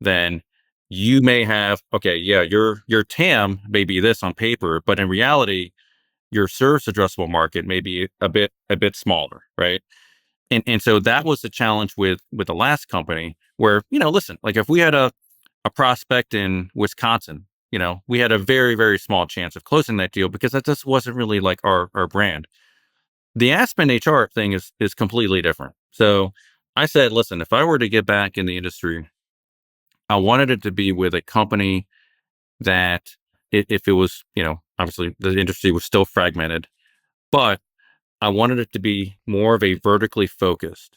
then you may have, okay, yeah, your TAM may be this on paper, but in reality, your service addressable market may be a bit smaller, right? And so that was the challenge with the last company, where, listen, like if we had a prospect in Wisconsin, we had a very, very small chance of closing that deal, because that just wasn't really like our brand. The Aspen HR thing is completely different. So I said, listen, if I were to get back in the industry, I wanted it to be with a company that, if it was, obviously the industry was still fragmented, but I wanted it to be more of a vertically focused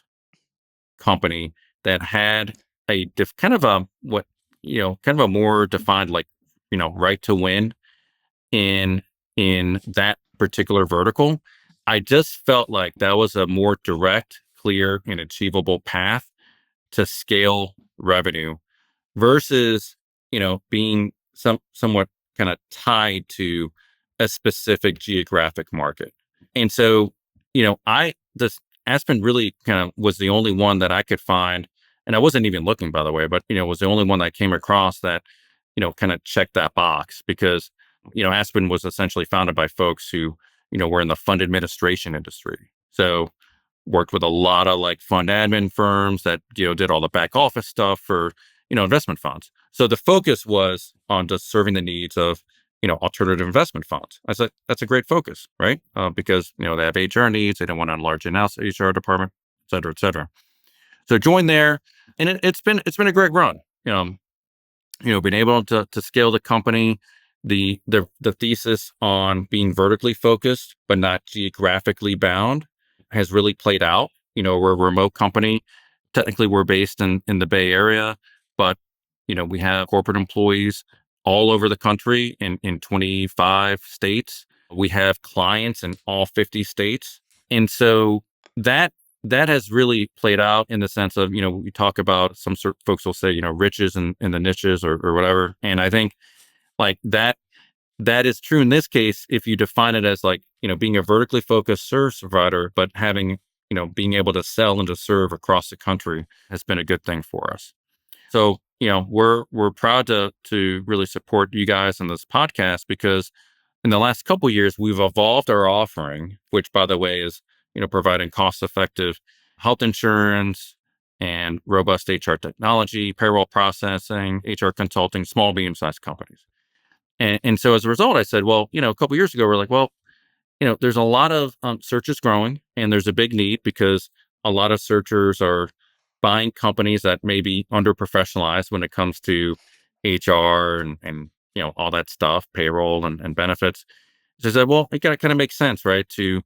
company that had kind of a kind of a more defined, like, right to win in that particular vertical. I just felt like that was a more direct, clear, and achievable path to scale revenue, versus being somewhat kind of tied to a specific geographic market. And so, I this Aspen really kind of was the only one that I could find, and I wasn't even looking, by the way, but was the only one that I came across that kind of checked that box, because Aspen was essentially founded by folks who were in the fund administration industry. So worked with a lot of like fund admin firms that did all the back office stuff for investment funds. So the focus was on just serving the needs of alternative investment funds. I said that's a great focus, right? Because they have HR needs, they don't want to enlarge in-house HR department, et cetera, et cetera. So join there, and it's been a great run. Been able to scale the company. The thesis on being vertically focused but not geographically bound has really played out. We're a remote company. Technically, we're based in the Bay Area, but we have corporate employees all over the country in 25 states. We have clients in all 50 states, and so that that has really played out in the sense of, we talk about some sort folks will say, riches in the niches or whatever. And I think like that is true in this case if you define it as like, being a vertically focused service provider, but having, being able to sell and to serve across the country has been a good thing for us. So, we're proud to really support you guys in this podcast because in the last couple of years, we've evolved our offering, which by the way is, providing cost-effective health insurance and robust HR technology, payroll processing, HR consulting, small, medium-sized companies. And so as a result, I said, well, a couple of years ago, we're like, well, there's a lot of searches growing and there's a big need because a lot of searchers are buying companies that may be under professionalized when it comes to HR and all that stuff, payroll and benefits. So I said, well, it kind of makes sense, right? To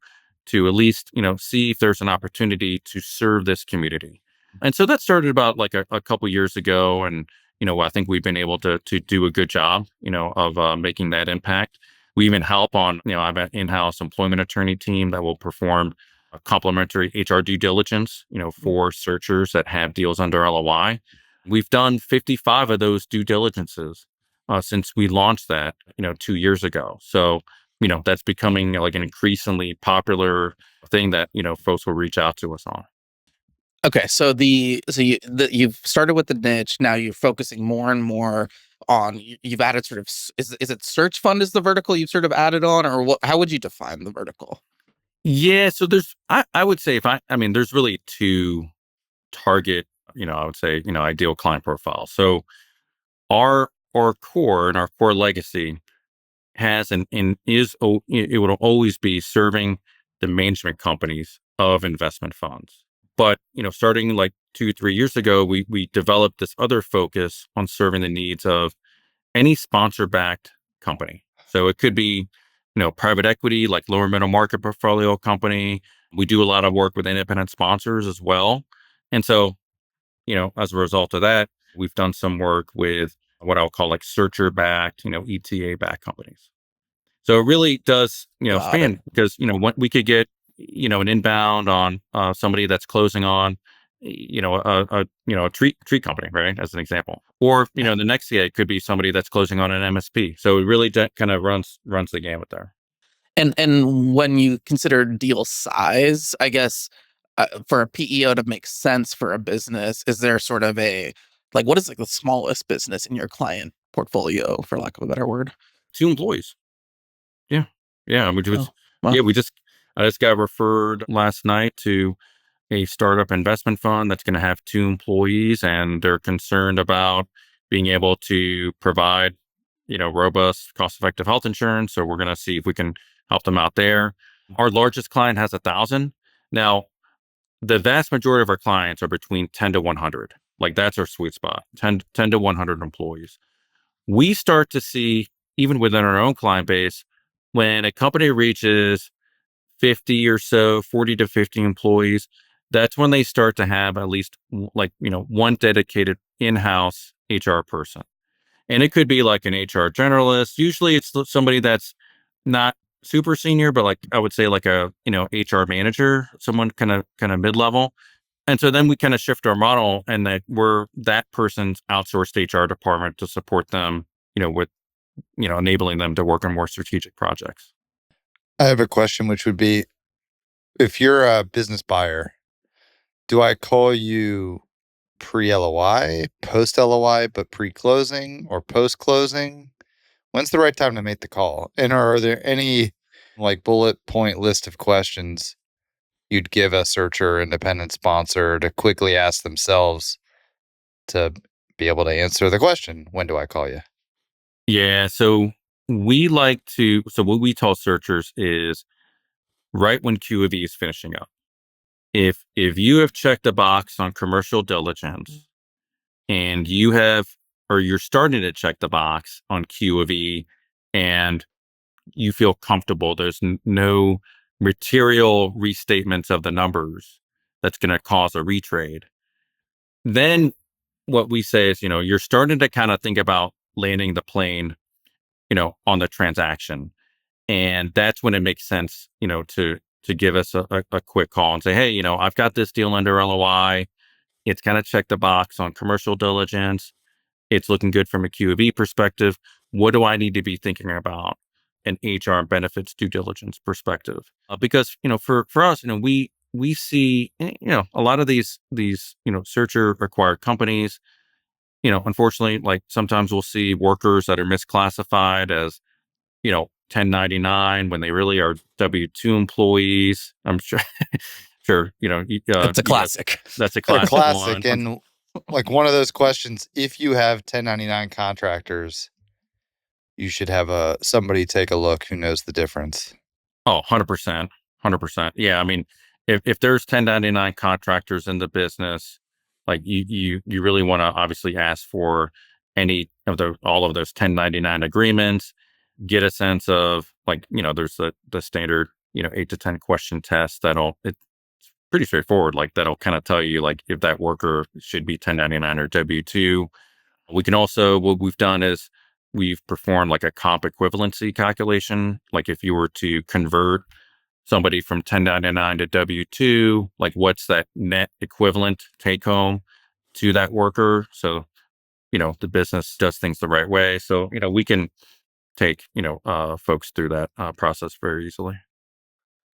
at least, see if there's an opportunity to serve this community. And so that started about like a couple years ago. And, I think we've been able to do a good job, of making that impact. We even help on, I have an in-house employment attorney team that will perform a complimentary HR due diligence, for searchers that have deals under LOI. We've done 55 of those due diligences since we launched that, 2 years ago. So, that's becoming like an increasingly popular thing that, folks will reach out to us on. Okay, so you've started with the niche. Now you're focusing more and more on. You've added sort of is it search fund is the vertical you've sort of added on, or what? How would you define the vertical? Yeah. So I would say there's really two target, I would say, ideal client profiles. So our core and our core legacy has and is, it will always be serving the management companies of investment funds. But, starting like 2-3 years ago, we developed this other focus on serving the needs of any sponsor backed company. So it could be, private equity, like lower middle market portfolio company. We do a lot of work with independent sponsors as well. And so, as a result of that, we've done some work with what I'll call like searcher backed, ETA backed companies. So it really does, Got it. span because, what we could get, an inbound on somebody that's closing on, a treat company, right? As an example, or, the next day it could be somebody that's closing on an MSP. So it really kind of runs the gamut there. And when you consider deal size, I guess for a PEO to make sense for a business, is there sort of what is like the smallest business in your client portfolio, for lack of a better word? 2 employees. Yeah. Yeah. Oh, well, I just got referred last night to a startup investment fund that's going to have 2 employees, and they're concerned about being able to provide, robust, cost-effective health insurance. So we're going to see if we can help them out there. Our largest client has 1,000. Now, the vast majority of our clients are between 10 to 100. Like that's our sweet spot, 10 to 100 employees. We start to see, even within our own client base, when a company reaches 50 or so, 40 to 50 employees, that's when they start to have at least one dedicated in-house HR person. And it could be like an HR generalist. Usually it's somebody that's not super senior, but like I would say like a, HR manager, someone kind of mid-level. And so then we kind of shift our model and that we're that person's outsourced HR department to support them, with, enabling them to work on more strategic projects. I have a question, which would be, if you're a business buyer, do I call you pre-LOI, post-LOI, but pre-closing or post-closing? When's the right time to make the call? And are there any like bullet point list of questions you'd give a searcher independent sponsor to quickly ask themselves to be able to answer the question, when do I call you? Yeah. So what we tell searchers is right when Q of E is finishing up. If you have checked a box on commercial diligence and you're starting to check the box on Q of E and you feel comfortable, there's no material restatements of the numbers that's going to cause a retrade, then what we say is, you're starting to kind of think about landing the plane, on the transaction. And that's when it makes sense, to give us a quick call and say, hey, I've got this deal under LOI. It's kind of checked the box on commercial diligence. It's looking good from a Q of E perspective. What do I need to be thinking about an HR benefits due diligence perspective? Because for us, we see a lot of these searcher acquired companies. Unfortunately, like sometimes we'll see workers that are misclassified as 1099 when they really are W-2 employees. I'm sure, sure, It's a classic. That's a They're classic classic. one. And like one of those questions, if you have 1099 contractors, you should have somebody take a look who knows the difference. Oh, 100%. 100%. Yeah. I mean, if there's 1099 contractors in the business, like you really want to obviously ask for any of all of those 1099 agreements, get a sense of like, there's the standard, 8 to 10 question test it's pretty straightforward. Like that'll kind of tell you like if that worker should be 1099 or W-2. We can also, what we've done is we've performed like a comp equivalency calculation. Like if you were to convert somebody from 1099 to W-2, like what's that net equivalent take home to that worker? So, the business does things the right way. So, we can take, folks through that process very easily.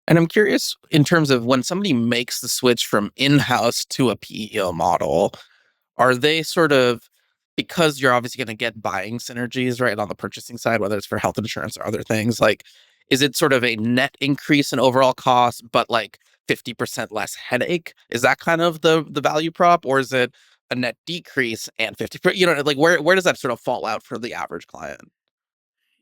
And I'm curious in terms of when somebody makes the switch from in-house to a PEO model, are they sort of, because you're obviously going to get buying synergies, right, on the purchasing side, whether it's for health insurance or other things, like, is it sort of a net increase in overall cost, but like 50% less headache? Is that kind of the value prop, or is it a net decrease and 50%? Like where does that sort of fall out for the average client?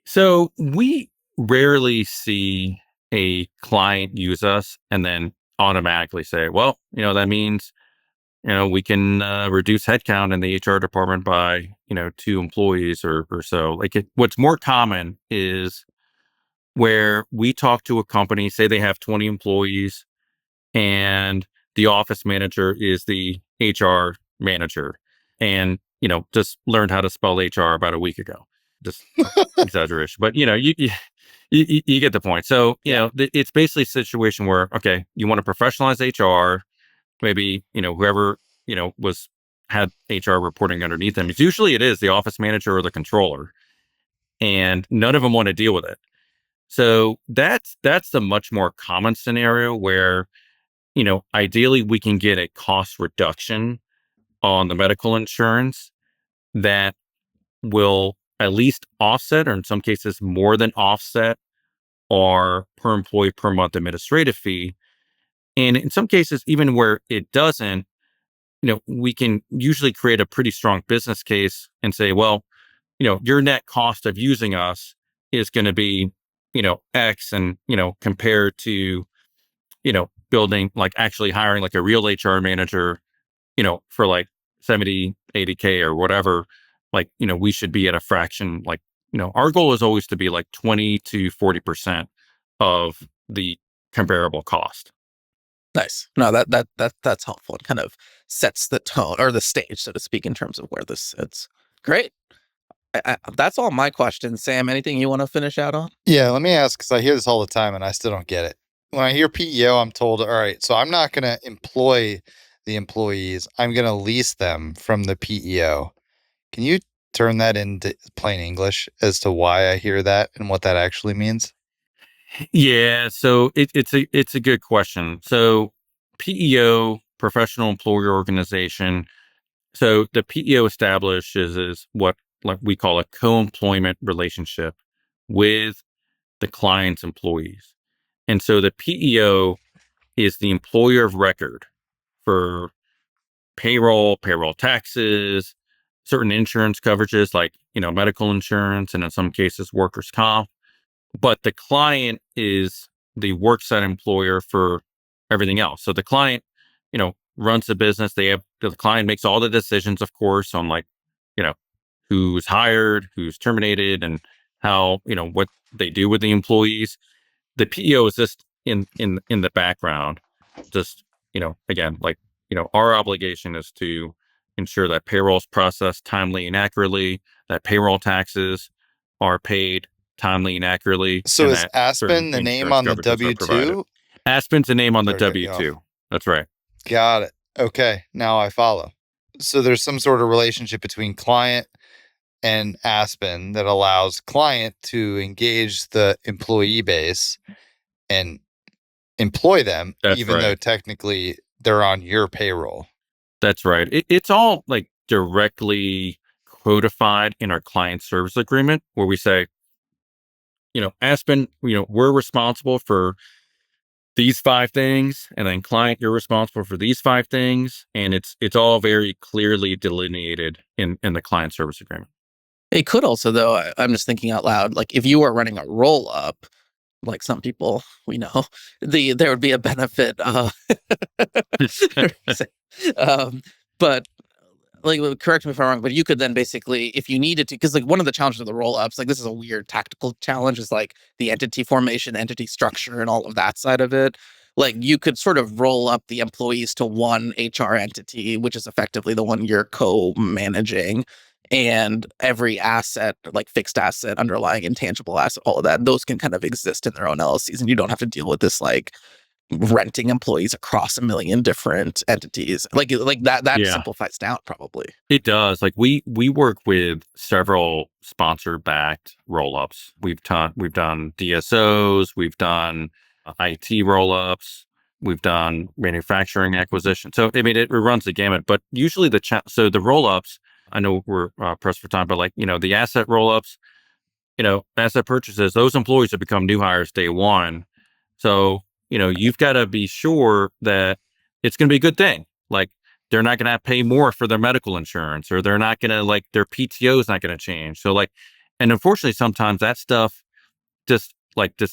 So we rarely see a client use us and then automatically say, well, that means, we can reduce headcount in the HR department by, 2 employees or so. Like what's more common is where we talk to a company, say they have 20 employees and the office manager is the HR manager and, just learned how to spell HR about a week ago. Just exaggeration, but you get the point. So, it's basically a situation where, okay, you want to professionalize HR, maybe, whoever, had HR reporting underneath them. Usually it is the office manager or the controller, and none of them want to deal with it. So that's the much more common scenario where, ideally we can get a cost reduction on the medical insurance that will at least offset, or in some cases more than offset, our per employee per month administrative fee. And in some cases, even where it doesn't, we can usually create a pretty strong business case and say, well, your net cost of using us is going to be, X, and, compared to, building, like actually hiring like a real HR manager, for like 70, 80K or whatever, like, we should be at a fraction. Like, our goal is always to be like 20 to 40% of the comparable cost. Nice. No, that's helpful. It kind of sets the tone or the stage, so to speak, in terms of where this sits. Great. That's all my questions. Sam, anything you want to finish out on? Yeah, let me ask, because I hear this all the time and I still don't get it. When I hear PEO, I'm told, all right, so I'm not going to employ the employees. I'm going to lease them from the PEO. Can you turn that into plain English as to why I hear that and what that actually means? Yeah, so it's a good question. So PEO, professional employer organization. So the PEO establishes is what like we call a co-employment relationship with the client's employees. And so the PEO is the employer of record for payroll taxes, certain insurance coverages like, medical insurance, and in some cases workers' comp. But the client is the worksite employer for everything else. So the client, runs the business. The client makes all the decisions, of course, on like, you know, who's hired, who's terminated, and how, what they do with the employees. The PEO is just in the background, just, again, like, our obligation is to ensure that payroll is processed timely and accurately, that payroll taxes are paid timely and accurately, So and is that certain Aspen the name insurance on the coverages are provided. W-2? Aspen's a name on the Sorry to cut you W-2. That's right. Got it. Okay, now I follow. So there's some sort of relationship between client and Aspen that allows client to engage the employee base and employ them, That's even though right. technically they're on your payroll. That's right. It's all like directly codified in our client service agreement where we say, Aspen, we're responsible for these 5 things, and then client, you're responsible for these 5 things. And it's all very clearly delineated in the client service agreement. It could also, though, I'm just thinking out loud, like if you were running a roll up, like some people we know, there would be a benefit. But like, correct me if I'm wrong, but you could then basically, if you needed to, because like one of the challenges of the roll ups, like this is a weird tactical challenge, is like the entity formation, entity structure, and all of that side of it. Like you could sort of roll up the employees to one HR entity, which is effectively the one you're co-managing. And every asset, like fixed asset, underlying intangible asset, all of that, those can kind of exist in their own LLCs, and you don't have to deal with this like renting employees across a million different entities. Like that Yeah, simplifies down probably. it does. Like we work with several sponsor backed roll ups. We've done DSOs, we've done IT roll ups, we've done manufacturing acquisition. So I mean, it runs the gamut. But usually so the roll ups. I know we're pressed for time, but like the asset roll ups, asset purchases, those employees have become new hires day one. So, you've got to be sure that it's going to be a good thing. Like they're not going to pay more for their medical insurance, or they're not going to like their PTO is not going to change. So like, and unfortunately, sometimes that stuff just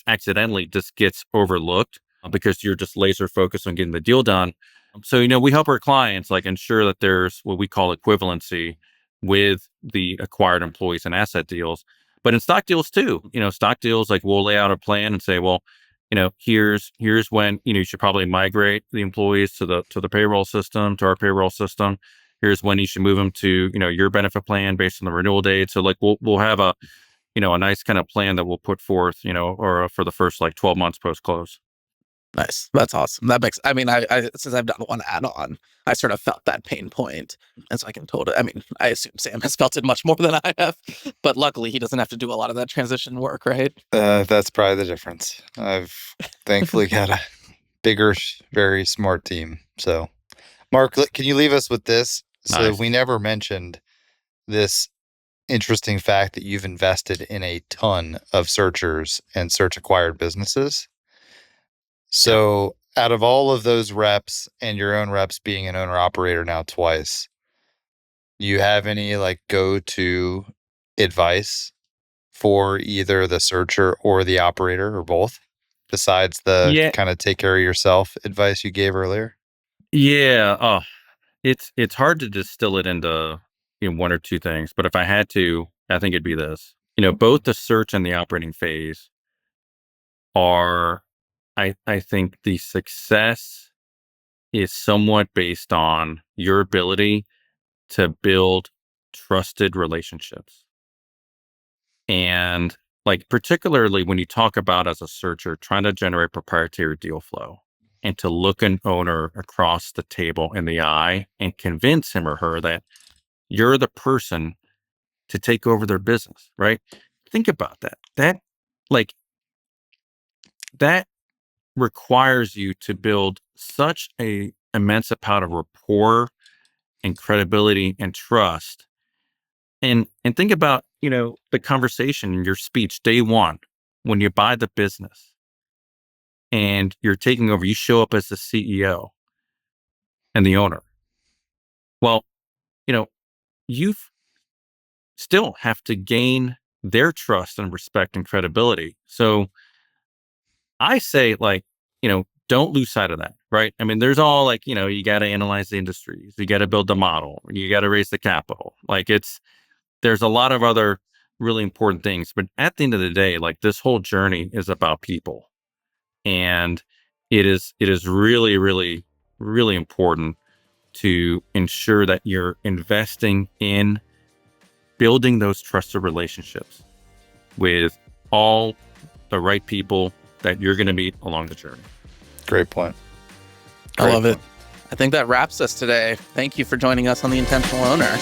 accidentally just gets overlooked because you're just laser focused on getting the deal done. So, we help our clients like ensure that there's what we call equivalency with the acquired employees and asset deals. But in stock deals too, stock deals, like we'll lay out a plan and say, well, here's when, you should probably migrate the employees to the payroll system, to our payroll system. Here's when you should move them to, your benefit plan based on the renewal date. So like we'll have a nice kind of plan that we'll put forth, or for the first like 12 months post close. Nice. That's awesome. That makes, I mean, I since I've done one add-on, I sort of felt that pain point. And so I can totally, I mean, I assume Sam has felt it much more than I have, but luckily he doesn't have to do a lot of that transition work, right? That's probably the difference. I've thankfully got a bigger, very smart team. So, Mark, can you leave us with this? So Nice. we never mentioned this interesting fact that you've invested in a ton of searchers and search acquired businesses. So out of all of those reps and your own reps being an owner operator now twice, do you have any like go-to advice for either the searcher or the operator or both, besides the Yeah. kind of take care of yourself advice you gave earlier? Yeah. Oh, it's hard to distill it into one or two things, but if I had to, I think it'd be this. Both the search and the operating phase are, I think the success is somewhat based on your ability to build trusted relationships. And like, particularly when you talk about as a searcher, trying to generate proprietary deal flow and to look an owner across the table in the eye and convince him or her that you're the person to take over their business, right? Think about that. That requires you to build such a immense amount of rapport and credibility and trust. And think about, the conversation in your speech day one when you buy the business and you're taking over, you show up as the CEO and the owner. Well, you still have to gain their trust and respect and credibility. So I say, like, don't lose sight of that, right? I mean, there's all like, you got to analyze the industries, you got to build the model, you got to raise the capital. Like there's a lot of other really important things, but at the end of the day, like this whole journey is about people. And it is really, really, really important to ensure that you're investing in building those trusted relationships with all the right people that you're going to meet along the journey. Great point. I love it. I think that wraps us today. Thank you for joining us on The Intentional Owner.